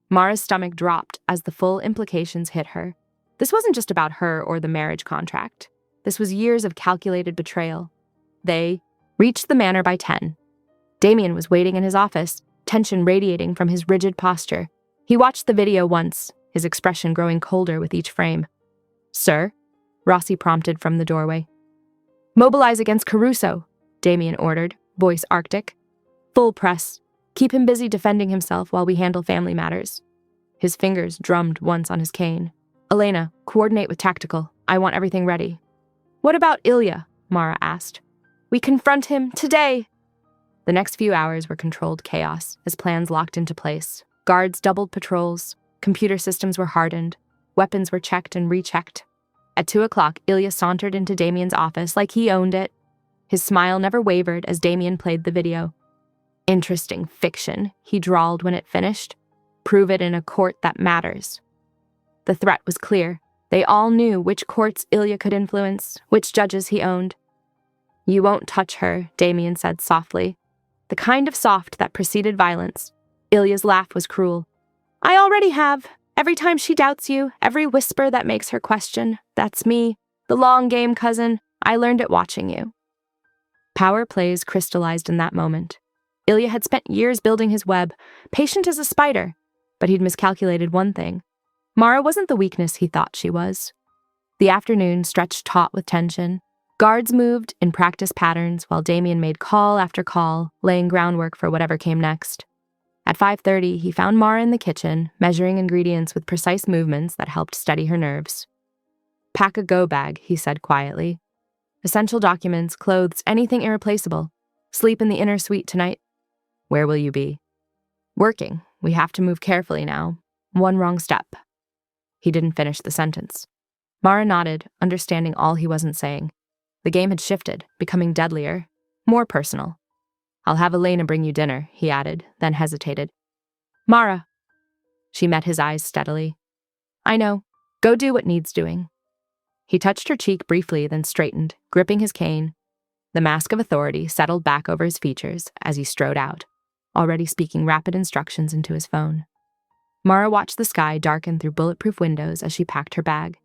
Mara's stomach dropped as the full implications hit her. This wasn't just about her or the marriage contract. This was years of calculated betrayal. They reached the manor by 10. Damien was waiting in his office, tension radiating from his rigid posture. He watched the video once, his expression growing colder with each frame. "Sir?" Rossi prompted from the doorway. "Mobilize against Caruso," Damien ordered, voice arctic. "Full press. Keep him busy defending himself while we handle family matters." His fingers drummed once on his cane. "Elena, coordinate with tactical. I want everything ready." "What about Ilya?" Mara asked. "We confront him today." The next few hours were controlled chaos as plans locked into place. Guards doubled patrols, computer systems were hardened, weapons were checked and rechecked. At 2 o'clock, Ilya sauntered into Damien's office like he owned it. His smile never wavered as Damien played the video. "Interesting fiction," he drawled when it finished. "Prove it in a court that matters." The threat was clear. They all knew which courts Ilya could influence, which judges he owned. "You won't touch her," Damien said softly. The kind of soft that preceded violence. Ilya's laugh was cruel. "I already have. Every time she doubts you, every whisper that makes her question, that's me. The long game, cousin. I learned it watching you." Power plays crystallized in that moment. Ilya had spent years building his web, patient as a spider, but he'd miscalculated one thing. Mara wasn't the weakness he thought she was. The afternoon stretched taut with tension. Guards moved in practice patterns while Damien made call after call, laying groundwork for whatever came next. At 5:30, he found Mara in the kitchen, measuring ingredients with precise movements that helped steady her nerves. "Pack a go bag," he said quietly. "Essential documents, clothes, anything irreplaceable. Sleep in the inner suite tonight." "Where will you be?" "Working. We have to move carefully now. One wrong step." He didn't finish the sentence. Mara nodded, understanding all he wasn't saying. The game had shifted, becoming deadlier, more personal. "I'll have Elena bring you dinner," he added, then hesitated. "Mara." She met his eyes steadily. "I know. Go do what needs doing." He touched her cheek briefly, then straightened, gripping his cane. The mask of authority settled back over his features as he strode out, already speaking rapid instructions into his phone. Mara watched the sky darken through bulletproof windows as she packed her bag.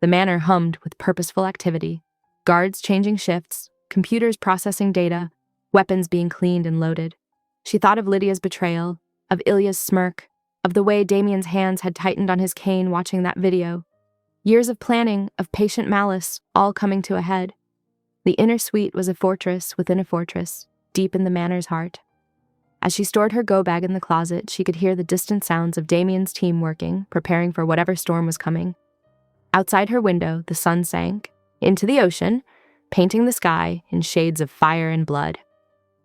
The manor hummed with purposeful activity, guards changing shifts, computers processing data, weapons being cleaned and loaded. She thought of Lydia's betrayal, of Ilya's smirk, of the way Damien's hands had tightened on his cane watching that video. Years of planning, of patient malice, all coming to a head. The inner suite was a fortress within a fortress, deep in the manor's heart. As she stored her go-bag in the closet, she could hear the distant sounds of Damien's team working, preparing for whatever storm was coming. Outside her window, the sun sank into the ocean, painting the sky in shades of fire and blood.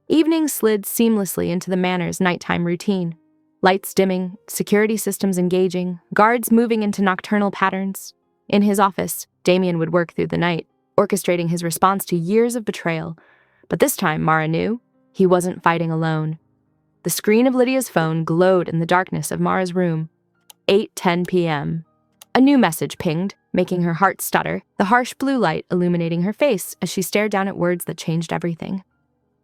Evening slid seamlessly into the manor's nighttime routine. Lights dimming, security systems engaging, guards moving into nocturnal patterns. In his office, Damien would work through the night, orchestrating his response to years of betrayal. But this time, Mara knew, he wasn't fighting alone. The screen of Lydia's phone glowed in the darkness of Mara's room. 8:10 p.m. A new message pinged, making her heart stutter, the harsh blue light illuminating her face as she stared down at words that changed everything.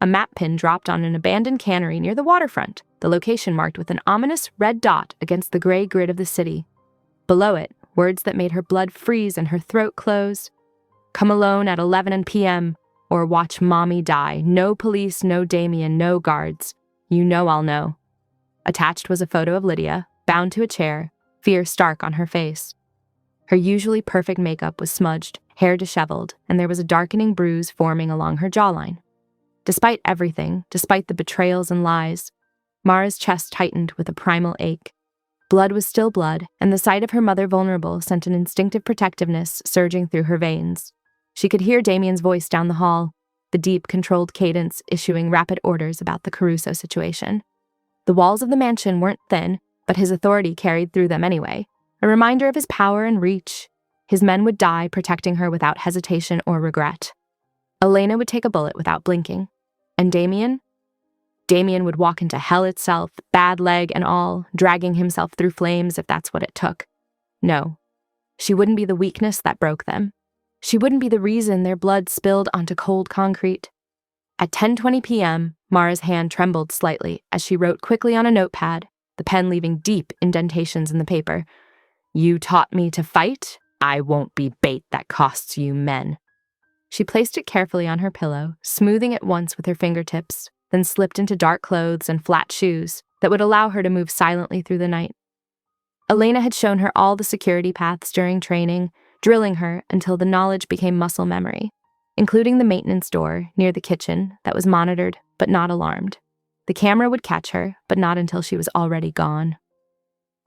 A map pin dropped on an abandoned cannery near the waterfront, the location marked with an ominous red dot against the gray grid of the city. Below it, words that made her blood freeze and her throat close. Come alone at 11 p.m. or watch mommy die. No police, no Damien, no guards. You know I'll know. Attached was a photo of Lydia, bound to a chair, fear stark on her face. Her usually perfect makeup was smudged, hair disheveled, and there was a darkening bruise forming along her jawline. Despite everything, despite the betrayals and lies, Mara's chest tightened with a primal ache. Blood was still blood, and the sight of her mother vulnerable sent an instinctive protectiveness surging through her veins. She could hear Damien's voice down the hall, the deep, controlled cadence issuing rapid orders about the Caruso situation. The walls of the mansion weren't thin, but his authority carried through them anyway, a reminder of his power and reach. His men would die protecting her without hesitation or regret. Elena would take a bullet without blinking. And Damien? Damien would walk into hell itself, bad leg and all, dragging himself through flames if that's what it took. No, she wouldn't be the weakness that broke them. She wouldn't be the reason their blood spilled onto cold concrete. At 10:20 p.m., Mara's hand trembled slightly as she wrote quickly on a notepad, the pen leaving deep indentations in the paper. You taught me to fight. I won't be bait that costs you men. She placed it carefully on her pillow, smoothing it once with her fingertips, then slipped into dark clothes and flat shoes that would allow her to move silently through the night. Elena had shown her all the security paths during training, drilling her until the knowledge became muscle memory, including the maintenance door near the kitchen that was monitored but not alarmed. The camera would catch her, but not until she was already gone.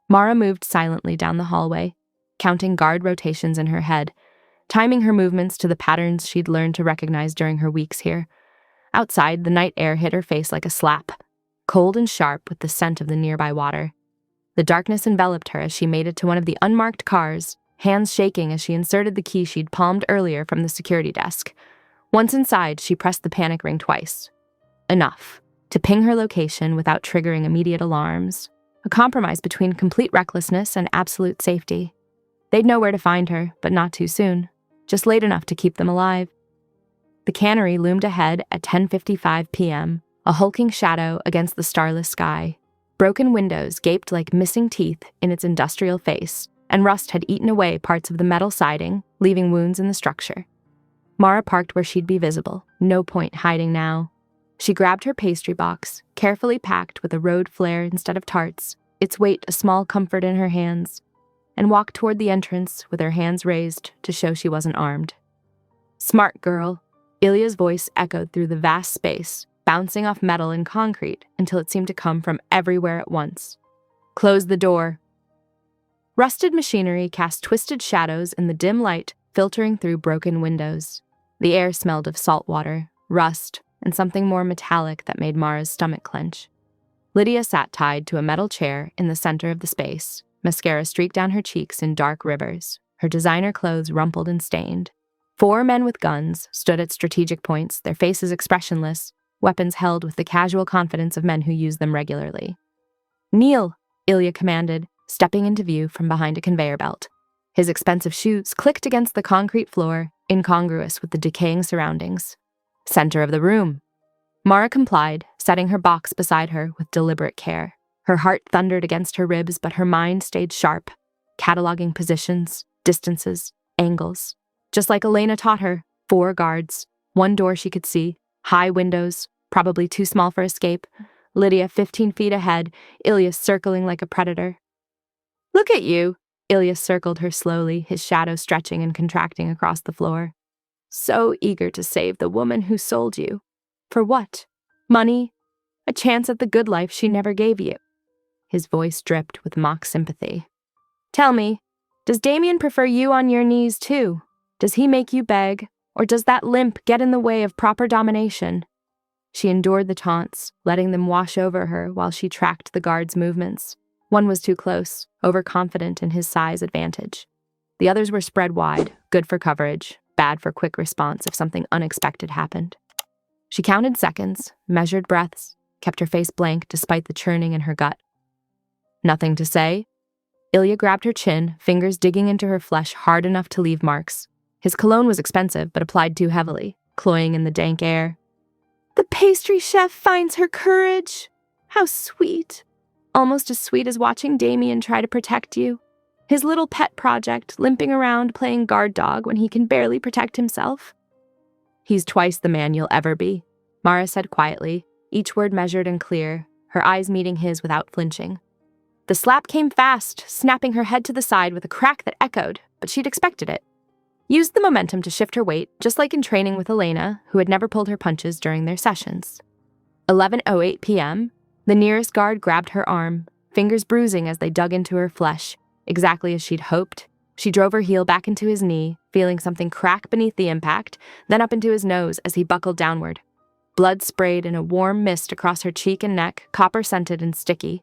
Mara moved silently down the hallway, counting guard rotations in her head, timing her movements to the patterns she'd learned to recognize during her weeks here. Outside, the night air hit her face like a slap, cold and sharp with the scent of the nearby water. The darkness enveloped her as she made it to one of the unmarked cars, hands shaking as she inserted the key she'd palmed earlier from the security desk. Once inside, she pressed the panic ring twice. Enough to ping her location without triggering immediate alarms, a compromise between complete recklessness and absolute safety. They'd know where to find her, but not too soon, just late enough to keep them alive. The cannery loomed ahead at 10:55 p.m., a hulking shadow against the starless sky. Broken windows gaped like missing teeth in its industrial face, and rust had eaten away parts of the metal siding, leaving wounds in the structure. Mara parked where she'd be visible, no point hiding now. She grabbed her pastry box, carefully packed with a road flare instead of tarts, its weight a small comfort in her hands, and walked toward the entrance with her hands raised to show she wasn't armed. Smart girl, Ilya's voice echoed through the vast space, bouncing off metal and concrete until it seemed to come from everywhere at once. Close the door. Rusted machinery cast twisted shadows in the dim light filtering through broken windows. The air smelled of salt water, rust, and something more metallic that made Mara's stomach clench. Lydia sat tied to a metal chair in the center of the space, mascara streaked down her cheeks in dark rivers, her designer clothes rumpled and stained. 4 men with guns stood at strategic points, their faces expressionless, weapons held with the casual confidence of men who use them regularly. Kneel, Ilya commanded, stepping into view from behind a conveyor belt. His expensive shoes clicked against the concrete floor, incongruous with the decaying surroundings. Center of the room. Mara complied, setting her box beside her with deliberate care. Her heart thundered against her ribs, but her mind stayed sharp, cataloging positions, distances, angles. Just like Elena taught her, 4 guards, 1 door she could see, high windows, probably too small for escape, Lydia 15 feet ahead, Ilya circling like a predator. Look at you, Ilya circled her slowly, his shadow stretching and contracting across the floor. So eager to save the woman who sold you. For what? Money? A chance at the good life she never gave you. His voice dripped with mock sympathy. Tell me, does Damien prefer you on your knees too? Does he make you beg, or does that limp get in the way of proper domination? She endured the taunts, letting them wash over her while she tracked the guard's movements. One was too close, overconfident in his size advantage. The others were spread wide, good for coverage, bad for quick response if something unexpected happened. She counted seconds, measured breaths, kept her face blank despite the churning in her gut. Nothing to say? Ilya grabbed her chin, fingers digging into her flesh hard enough to leave marks. His cologne was expensive, but applied too heavily, cloying in the dank air. The pastry chef finds her courage. How sweet. Almost as sweet as watching Damien try to protect you. His little pet project, limping around playing guard dog when he can barely protect himself. He's twice the man you'll ever be, Mara said quietly, each word measured and clear, her eyes meeting his without flinching. The slap came fast, snapping her head to the side with a crack that echoed, but she'd expected it. Used the momentum to shift her weight, just like in training with Elena, who had never pulled her punches during their sessions. 11:08 p.m., the nearest guard grabbed her arm, fingers bruising as they dug into her flesh. Exactly as she'd hoped, she drove her heel back into his knee, feeling something crack beneath the impact, then up into his nose as he buckled downward. Blood sprayed in a warm mist across her cheek and neck, copper-scented and sticky.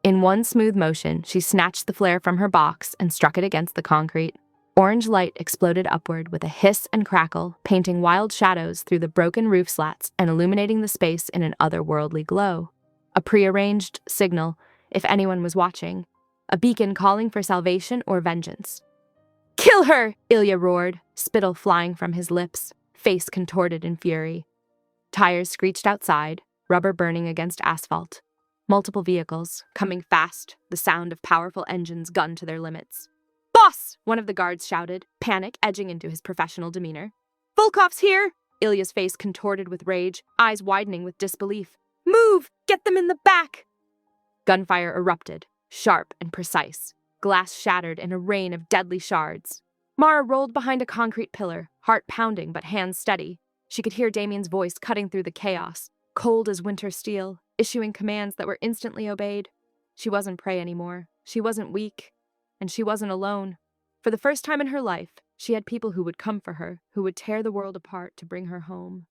In one smooth motion, she snatched the flare from her box and struck it against the concrete. Orange light exploded upward with a hiss and crackle, painting wild shadows through the broken roof slats and illuminating the space in an otherworldly glow. A prearranged signal, if anyone was watching. A beacon calling for salvation or vengeance. "Kill her!" Ilya roared, spittle flying from his lips, face contorted in fury. Tires screeched outside, rubber burning against asphalt. Multiple vehicles, coming fast, the sound of powerful engines gunned to their limits. "Boss!" one of the guards shouted, panic edging into his professional demeanor. "Volkov's here!" Ilya's face contorted with rage, eyes widening with disbelief. "Move! Get them in the back!" Gunfire erupted, sharp and precise. Glass shattered in a rain of deadly shards. Mara rolled behind a concrete pillar, heart pounding but hands steady. She could hear Damien's voice cutting through the chaos, cold as winter steel, issuing commands that were instantly obeyed. She wasn't prey anymore. She wasn't weak. And she wasn't alone. For the first time in her life, she had people who would come for her, who would tear the world apart to bring her home.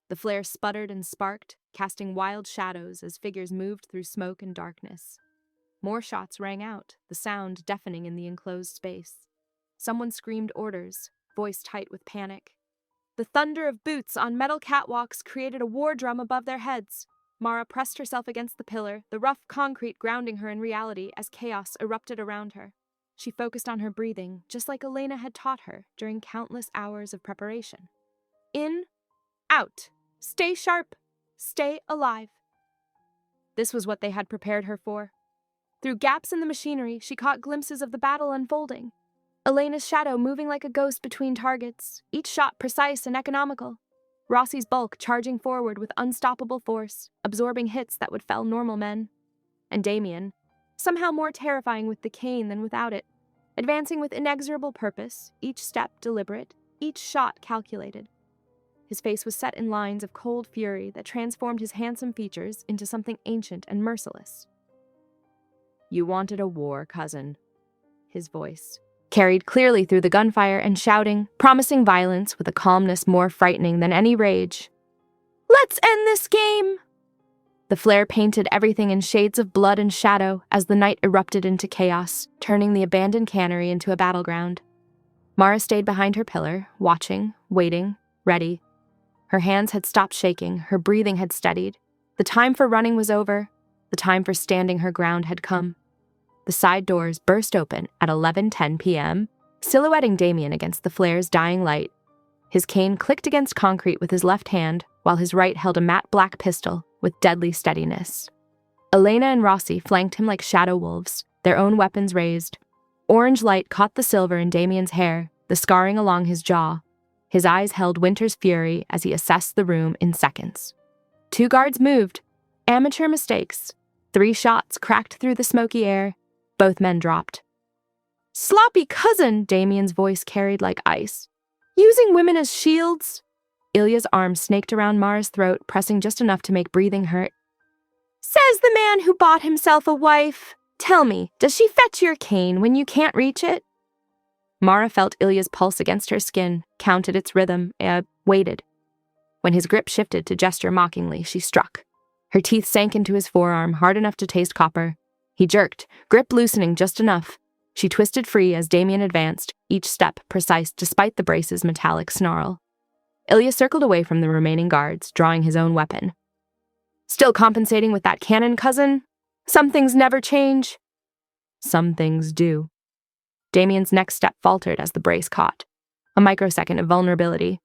The flare sputtered and sparked, casting wild shadows as figures moved through smoke and darkness. More shots rang out, the sound deafening in the enclosed space. Someone screamed orders, voice tight with panic. The thunder of boots on metal catwalks created a war drum above their heads. Mara pressed herself against the pillar, the rough concrete grounding her in reality as chaos erupted around her. She focused on her breathing, just like Elena had taught her during countless hours of preparation. In, out, stay sharp, stay alive. This was what they had prepared her for. Through gaps in the machinery, she caught glimpses of the battle unfolding. Elena's shadow moving like a ghost between targets, each shot precise and economical. Rossi's bulk charging forward with unstoppable force, absorbing hits that would fell normal men. And Damien, somehow more terrifying with the cane than without it, advancing with inexorable purpose, each step deliberate, each shot calculated. His face was set in lines of cold fury that transformed his handsome features into something ancient and merciless. "You wanted a war, cousin." His voice carried clearly through the gunfire and shouting, promising violence with a calmness more frightening than any rage. "Let's end this game!" The flare painted everything in shades of blood and shadow as the night erupted into chaos, turning the abandoned cannery into a battleground. Mara stayed behind her pillar, watching, waiting, ready. Her hands had stopped shaking, her breathing had steadied. The time for running was over. The time for standing her ground had come. The side doors burst open at 11:10 p.m., silhouetting Damien against the flare's dying light. His cane clicked against concrete with his left hand, while his right held a matte black pistol with deadly steadiness. Elena and Rossi flanked him like shadow wolves, their own weapons raised. Orange light caught the silver in Damien's hair, the scarring along his jaw. His eyes held winter's fury as he assessed the room in seconds. 2 guards moved. Amateur mistakes. 3 shots cracked through the smoky air. Both men dropped. "Sloppy cousin," Damien's voice carried like ice. "Using women as shields?" Ilya's arm snaked around Mara's throat, pressing just enough to make breathing hurt. "Says the man who bought himself a wife. Tell me, does she fetch your cane when you can't reach it?" Mara felt Ilya's pulse against her skin, counted its rhythm, waited. When his grip shifted to gesture mockingly, she struck. Her teeth sank into his forearm, hard enough to taste copper. He jerked, grip loosening just enough. She twisted free as Damien advanced, each step precise despite the brace's metallic snarl. Ilya circled away from the remaining guards, drawing his own weapon. Still compensating with that cannon, cousin? Some things never change. Some things do. Damien's next step faltered as the brace caught. A microsecond of vulnerability.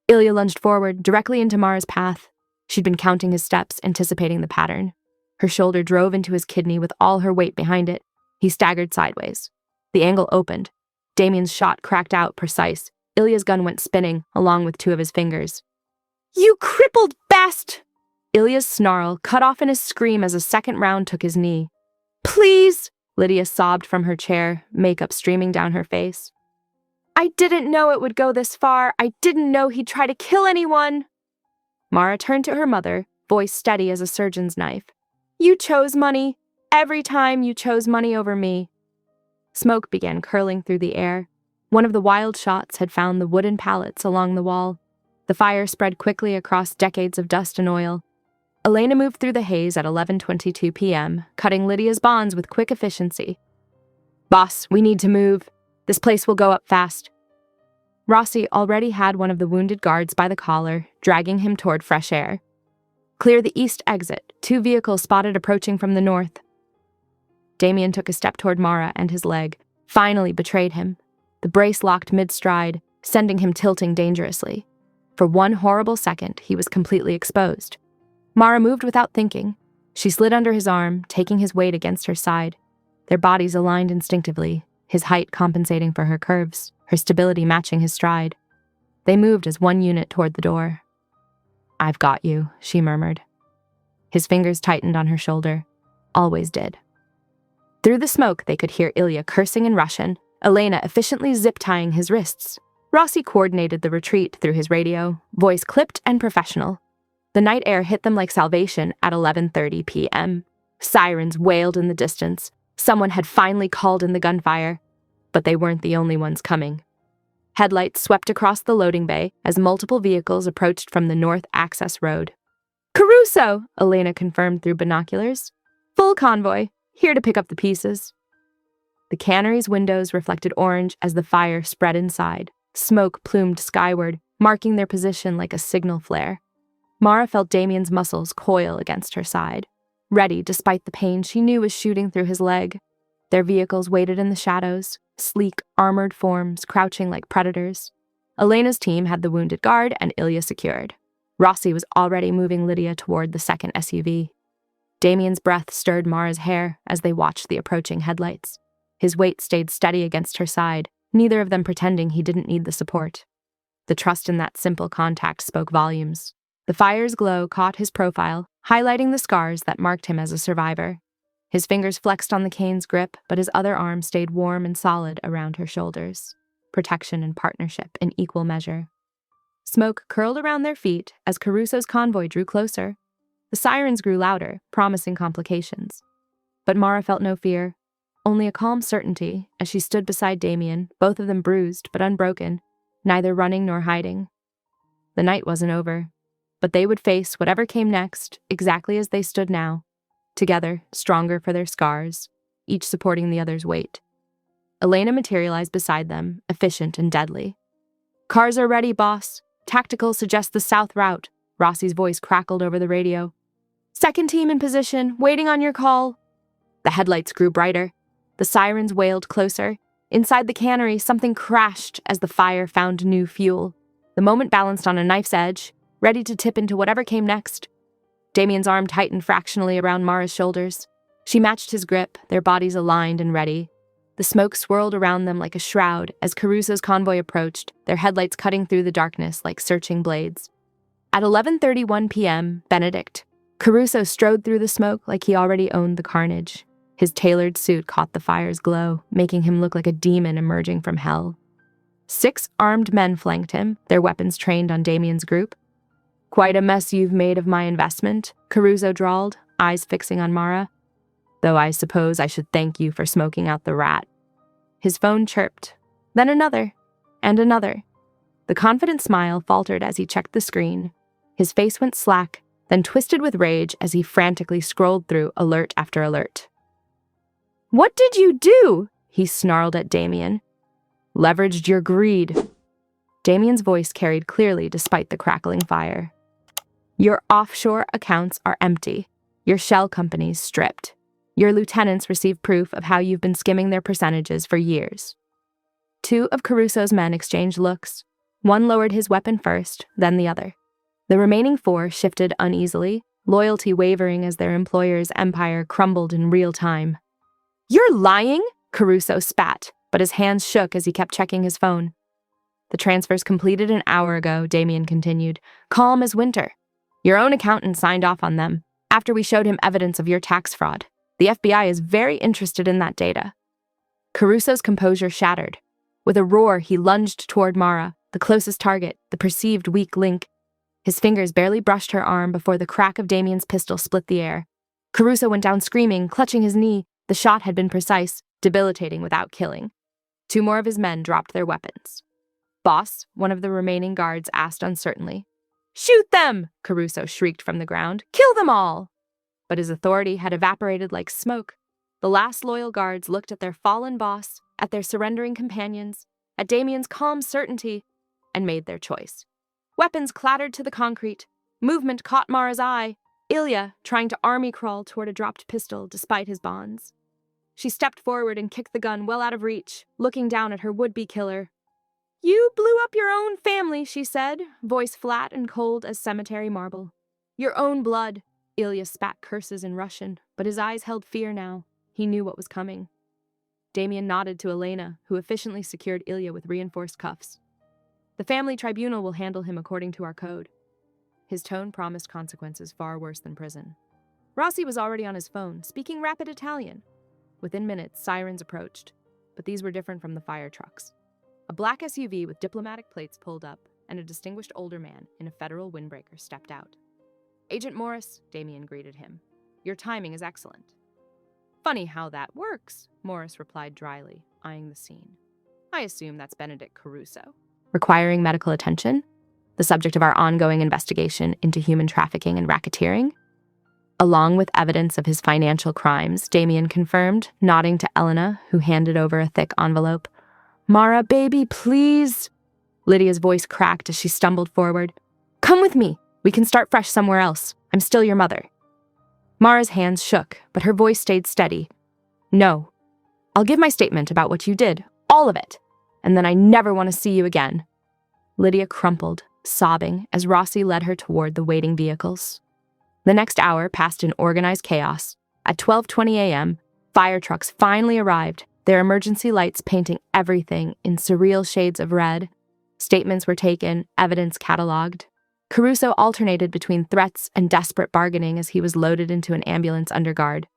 Ilya lunged forward, directly into Mara's path. She'd been counting his steps, anticipating the pattern. Her shoulder drove into his kidney with all her weight behind it. He staggered sideways. The angle opened. Damien's shot cracked out, precise. Ilya's gun went spinning, along with two of his fingers. You crippled best! Ilya's snarl cut off in a scream as a second round took his knee. Please! Lydia sobbed from her chair, makeup streaming down her face. I didn't know it would go this far. I didn't know he'd try to kill anyone. Mara turned to her mother, voice steady as a surgeon's knife. You chose money. Every time you chose money over me. Smoke began curling through the air. One of the wild shots had found the wooden pallets along the wall. The fire spread quickly across decades of dust and oil. Elena moved through the haze at 11:22 p.m., cutting Lydia's bonds with quick efficiency. Boss, we need to move. This place will go up fast. Rossi already had one of the wounded guards by the collar, dragging him toward fresh air. Clear the east exit. 2 vehicles spotted approaching from the north. Damien took a step toward Mara, and his leg finally betrayed him. The brace locked mid-stride, sending him tilting dangerously. For one horrible second, he was completely exposed. Mara moved without thinking. She slid under his arm, taking his weight against her side. Their bodies aligned instinctively, his height compensating for her curves, her stability matching his stride. They moved as one unit toward the door. I've got you, she murmured. His fingers tightened on her shoulder. Always did. Through the smoke, they could hear Ilya cursing in Russian, Elena efficiently zip-tying his wrists. Rossi coordinated the retreat through his radio, voice clipped and professional. The night air hit them like salvation at 11:30 p.m. Sirens wailed in the distance. Someone had finally called in the gunfire. But they weren't the only ones coming. Headlights swept across the loading bay as multiple vehicles approached from the north access road. Caruso, Elena confirmed through binoculars. Full convoy, here to pick up the pieces. The cannery's windows reflected orange as the fire spread inside. Smoke plumed skyward, marking their position like a signal flare. Mara felt Damien's muscles coil against her side, ready despite the pain she knew was shooting through his leg. Their vehicles waited in the shadows, sleek, armored forms crouching like predators. Elena's team had the wounded guard and Ilya secured. Rossi was already moving Lydia toward the second SUV. Damien's breath stirred Mara's hair as they watched the approaching headlights. His weight stayed steady against her side, neither of them pretending he didn't need the support. The trust in that simple contact spoke volumes. The fire's glow caught his profile, highlighting the scars that marked him as a survivor. His fingers flexed on the cane's grip, but his other arm stayed warm and solid around her shoulders. Protection and partnership in equal measure. Smoke curled around their feet as Caruso's convoy drew closer. The sirens grew louder, promising complications. But Mara felt no fear, only a calm certainty as she stood beside Damien, both of them bruised but unbroken, neither running nor hiding. The night wasn't over, but they would face whatever came next exactly as they stood now, together, stronger for their scars, each supporting the other's weight. Elena materialized beside them, efficient and deadly. Cars are ready, boss. Tactical suggests the south route. Rossi's voice crackled over the radio. Second team in position, waiting on your call. The headlights grew brighter. The sirens wailed closer. Inside the cannery, something crashed as the fire found new fuel. The moment balanced on a knife's edge, ready to tip into whatever came next. Damien's arm tightened fractionally around Mara's shoulders. She matched his grip, their bodies aligned and ready. The smoke swirled around them like a shroud as Caruso's convoy approached, their headlights cutting through the darkness like searching blades. At 11:31 p.m., Benedict, Caruso strode through the smoke like he already owned the carnage. His tailored suit caught the fire's glow, making him look like a demon emerging from hell. 6 armed men flanked him, their weapons trained on Damien's group. Quite a mess you've made of my investment, Caruso drawled, eyes fixing on Mara. Though I suppose I should thank you for smoking out the rat. His phone chirped, then another, and another. The confident smile faltered as he checked the screen. His face went slack, then twisted with rage as he frantically scrolled through alert after alert. What did you do? he snarled at Damien. Leveraged your greed. Damien's voice carried clearly despite the crackling fire. Your offshore accounts are empty. Your shell companies stripped. Your lieutenants receive proof of how you've been skimming their percentages for years. Two of Caruso's men exchanged looks. One lowered his weapon first, then the other. The remaining four shifted uneasily, loyalty wavering as their employer's empire crumbled in real time. You're lying? Caruso spat, but his hands shook as he kept checking his phone. The transfers completed an hour ago, Damien continued, calm as winter. Your own accountant signed off on them, after we showed him evidence of your tax fraud. The FBI is very interested in that data. Caruso's composure shattered. With a roar, he lunged toward Mara, the closest target, the perceived weak link. His fingers barely brushed her arm before the crack of Damien's pistol split the air. Caruso went down screaming, clutching his knee. The shot had been precise, debilitating without killing. Two more of his men dropped their weapons. Boss, one of the remaining guards asked uncertainly. Shoot them! Caruso shrieked from the ground. Kill them all! But his authority had evaporated like smoke. The last loyal guards looked at their fallen boss, at their surrendering companions, at Damien's calm certainty, and made their choice. Weapons clattered to the concrete. Movement caught Mara's eye. Ilya, trying to army crawl toward a dropped pistol despite his bonds. She stepped forward and kicked the gun well out of reach, looking down at her would-be killer. You blew up your own family, she said, voice flat and cold as cemetery marble. Your own blood. Ilya spat curses in Russian, but his eyes held fear now. He knew what was coming. Damien nodded to Elena, who efficiently secured Ilya with reinforced cuffs. The family tribunal will handle him according to our code. His tone promised consequences far worse than prison. Rossi was already on his phone, speaking rapid Italian. Within minutes, sirens approached, but these were different from the fire trucks. A black SUV with diplomatic plates pulled up, and a distinguished older man in a federal windbreaker stepped out. Agent Morris, Damien greeted him. Your timing is excellent. Funny how that works, Morris replied dryly, eyeing the scene. I assume that's Benedict Caruso. Requiring medical attention? The subject of our ongoing investigation into human trafficking and racketeering? Along with evidence of his financial crimes, Damien confirmed, nodding to Elena, who handed over a thick envelope. Mara, baby, please. Lydia's voice cracked as she stumbled forward. Come with me. We can start fresh somewhere else. I'm still your mother. Mara's hands shook, but her voice stayed steady. No. I'll give my statement about what you did, all of it, and then I never want to see you again. Lydia crumpled, sobbing, as Rossi led her toward the waiting vehicles. The next hour passed in organized chaos. At 12:20 a.m., fire trucks finally arrived, their emergency lights painting everything in surreal shades of red. Statements were taken, evidence cataloged. Caruso alternated between threats and desperate bargaining as he was loaded into an ambulance under guard.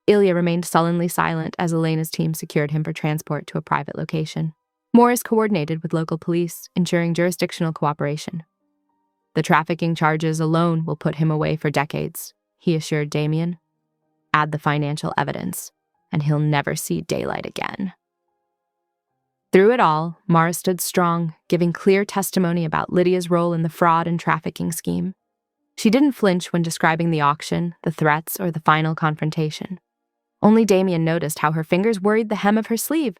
Ilya remained sullenly silent as Elena's team secured him for transport to a private location. Morris coordinated with local police, ensuring jurisdictional cooperation. The trafficking charges alone will put him away for decades, he assured Damien. Add the financial evidence, and he'll never see daylight again. Through it all, Mara stood strong, giving clear testimony about Lydia's role in the fraud and trafficking scheme. She didn't flinch when describing the auction, the threats, or the final confrontation. Only Damien noticed how her fingers worried the hem of her sleeve,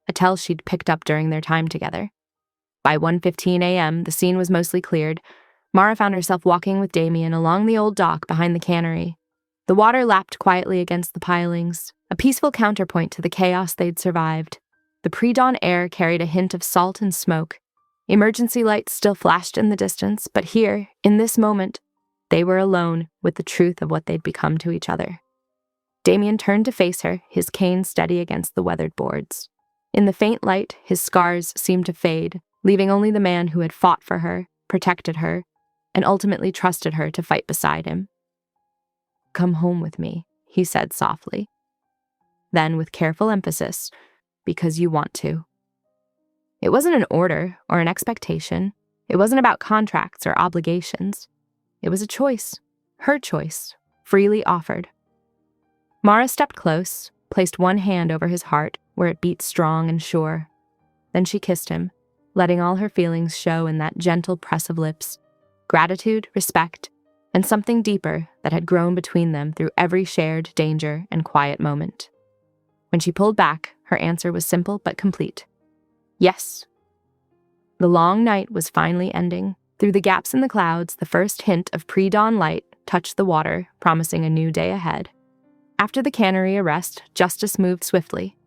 a tell she'd picked up during their time together. By 1:15 a.m., the scene was mostly cleared. Mara found herself walking with Damien along the old dock behind the cannery. The water lapped quietly against the pilings, a peaceful counterpoint to the chaos they'd survived. The pre-dawn air carried a hint of salt and smoke. Emergency lights still flashed in the distance, but here, in this moment, they were alone with the truth of what they'd become to each other. Damien turned to face her, his cane steady against the weathered boards. In the faint light, his scars seemed to fade, leaving only the man who had fought for her, protected her, and ultimately trusted her to fight beside him. Come home with me, he said softly. Then, with careful emphasis, because you want to. It wasn't an order or an expectation. It wasn't about contracts or obligations. It was a choice, her choice, freely offered. Mara stepped close, placed one hand over his heart where it beat strong and sure. Then she kissed him, letting all her feelings show in that gentle press of lips, gratitude, respect, and something deeper that had grown between them through every shared danger and quiet moment. When she pulled back, her answer was simple but complete. Yes. The long night was finally ending. Through the gaps in the clouds, the first hint of pre-dawn light touched the water, promising a new day ahead. After the cannery arrest, justice moved swiftly.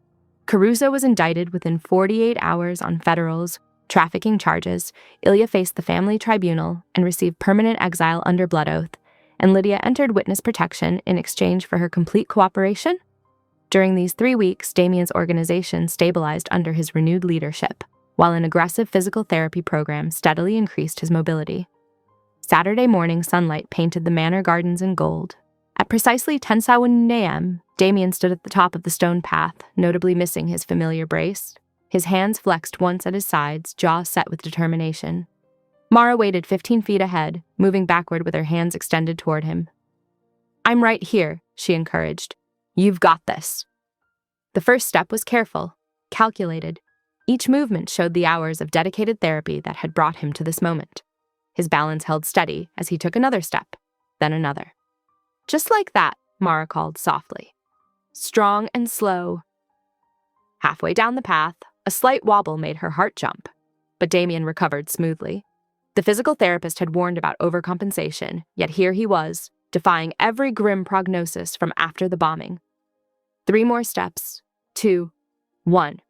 Caruso was indicted within 48 hours on federal's trafficking charges. Ilya faced the family tribunal and received permanent exile under blood oath, and Lydia entered witness protection in exchange for her complete cooperation. During these 3 weeks, Damien's organization stabilized under his renewed leadership, while an aggressive physical therapy program steadily increased his mobility. Saturday morning sunlight painted the manor gardens in gold. At precisely 10:01 a.m., Damien stood at the top of the stone path, notably missing his familiar brace. His hands flexed once at his sides, jaw set with determination. Mara waited 15 feet ahead, moving backward with her hands extended toward him. "I'm right here," she encouraged. "You've got this." The first step was careful, calculated. Each movement showed the hours of dedicated therapy that had brought him to this moment. His balance held steady as he took another step, then another. "Just like that," Mara called softly. "Strong and slow." Halfway down the path, a slight wobble made her heart jump, but Damien recovered smoothly. The physical therapist had warned about overcompensation, yet here he was, defying every grim prognosis from after the bombing. 3 more steps. 2. 1.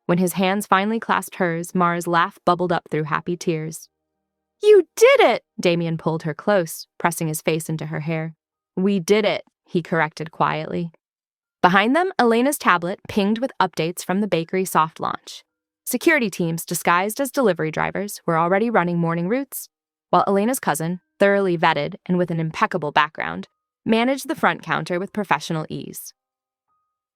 When his hands finally clasped hers, Mara's laugh bubbled up through happy tears. "You did it!" Damien pulled her close, pressing his face into her hair. "We did it," he corrected quietly. Behind them, Elena's tablet pinged with updates from the bakery soft launch. Security teams disguised as delivery drivers were already running morning routes, while Elena's cousin, thoroughly vetted and with an impeccable background, managed the front counter with professional ease.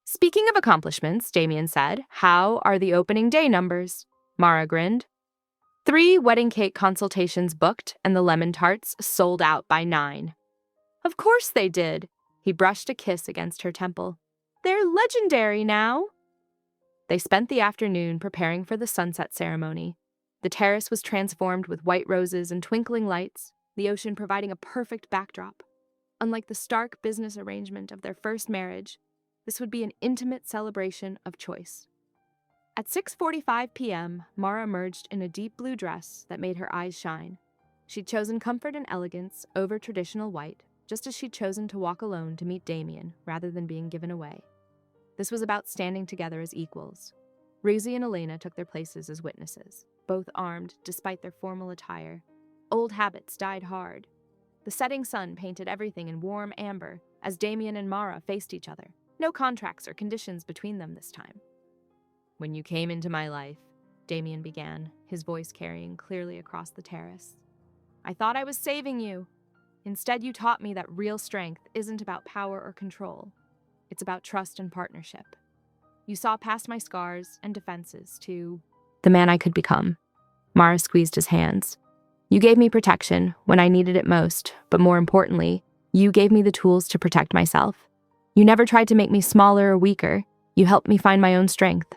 "Speaking of accomplishments," Damien said, "how are the opening day numbers?" Mara grinned. 3 wedding cake consultations booked, and the lemon tarts sold out by 9. "Of course they did." He brushed a kiss against her temple. "They're legendary now." They spent the afternoon preparing for the sunset ceremony. The terrace was transformed with white roses and twinkling lights, the ocean providing a perfect backdrop. Unlike the stark business arrangement of their first marriage, this would be an intimate celebration of choice. At 6:45 p.m., Mara emerged in a deep blue dress that made her eyes shine. She'd chosen comfort and elegance over traditional white, just as she'd chosen to walk alone to meet Damien rather than being given away. This was about standing together as equals. Rosie and Elena took their places as witnesses, both armed despite their formal attire. Old habits died hard. The setting sun painted everything in warm amber as Damien and Mara faced each other. No contracts or conditions between them this time. "When you came into my life," Damien began, his voice carrying clearly across the terrace, "I thought I was saving you. Instead, you taught me that real strength isn't about power or control. It's about trust and partnership. You saw past my scars and defenses to the man I could become." Mara squeezed his hands. "You gave me protection when I needed it most, but more importantly, you gave me the tools to protect myself. You never tried to make me smaller or weaker. You helped me find my own strength."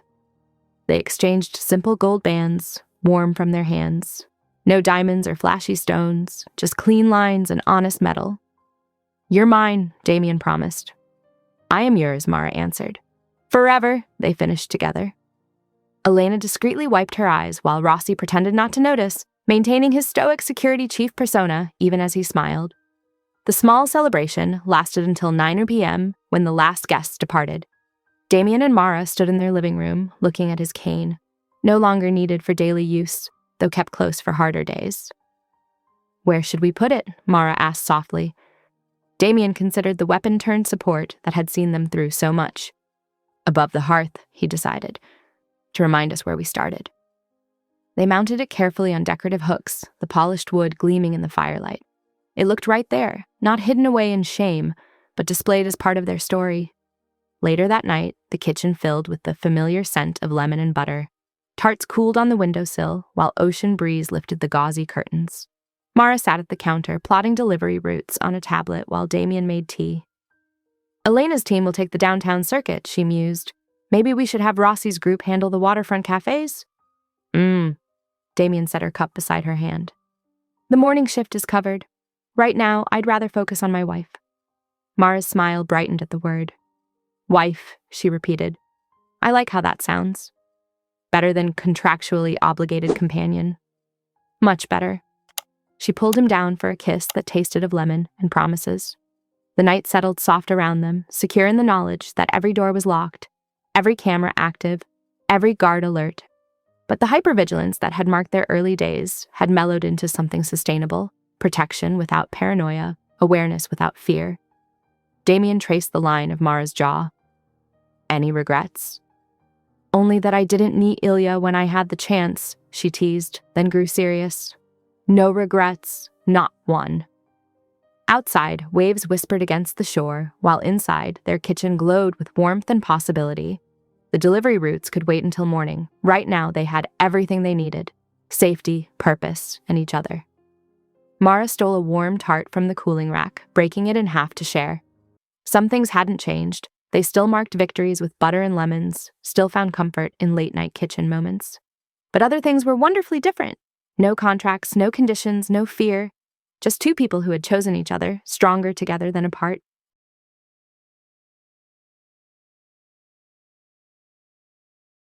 They exchanged simple gold bands, warm from their hands. No diamonds or flashy stones, just clean lines and honest metal. "You're mine," Damien promised. "I am yours," Mara answered. "Forever," they finished together. Elena discreetly wiped her eyes while Rossi pretended not to notice, maintaining his stoic security chief persona even as he smiled. The small celebration lasted until 9 p.m. when the last guests departed. Damien and Mara stood in their living room, looking at his cane, no longer needed for daily use, though kept close for harder days. "Where should we put it?" Mara asked softly. Damien considered the weapon-turned support that had seen them through so much. "Above the hearth," he decided, to remind us where we started. They mounted it carefully on decorative hooks, the polished wood gleaming in the firelight. It looked right there, not hidden away in shame, but displayed as part of their story. Later that night, the kitchen filled with the familiar scent of lemon and butter. Tarts cooled on the windowsill, while ocean breeze lifted the gauzy curtains. Mara sat at the counter, plotting delivery routes on a tablet while Damien made tea. "Elena's team will take the downtown circuit," she mused. "Maybe we should have Rossi's group handle the waterfront cafes?" Damien set her cup beside her hand. "The morning shift is covered. Right now, I'd rather focus on my wife." Mara's smile brightened at the word. Wife, she repeated. I like how that sounds. Better than contractually obligated companion. Much better. She pulled him down for a kiss that tasted of lemon and promises. The night settled soft around them, secure in the knowledge that every door was locked, every camera active, every guard alert. But the hypervigilance that had marked their early days had mellowed into something sustainable, protection without paranoia, awareness without fear. Damien traced the line of Mara's jaw. Any regrets? Only that I didn't meet Ilya when I had the chance, she teased, then grew serious. No regrets, not one. Outside, waves whispered against the shore, while inside, their kitchen glowed with warmth and possibility. The delivery routes could wait until morning. Right now, they had everything they needed: safety, purpose, and each other. Mara stole a warm tart from the cooling rack, breaking it in half to share. Some things hadn't changed. They still marked victories with butter and lemons, still found comfort in late-night kitchen moments. But other things were wonderfully different. No contracts, no conditions, no fear. Just two people who had chosen each other, stronger together than apart.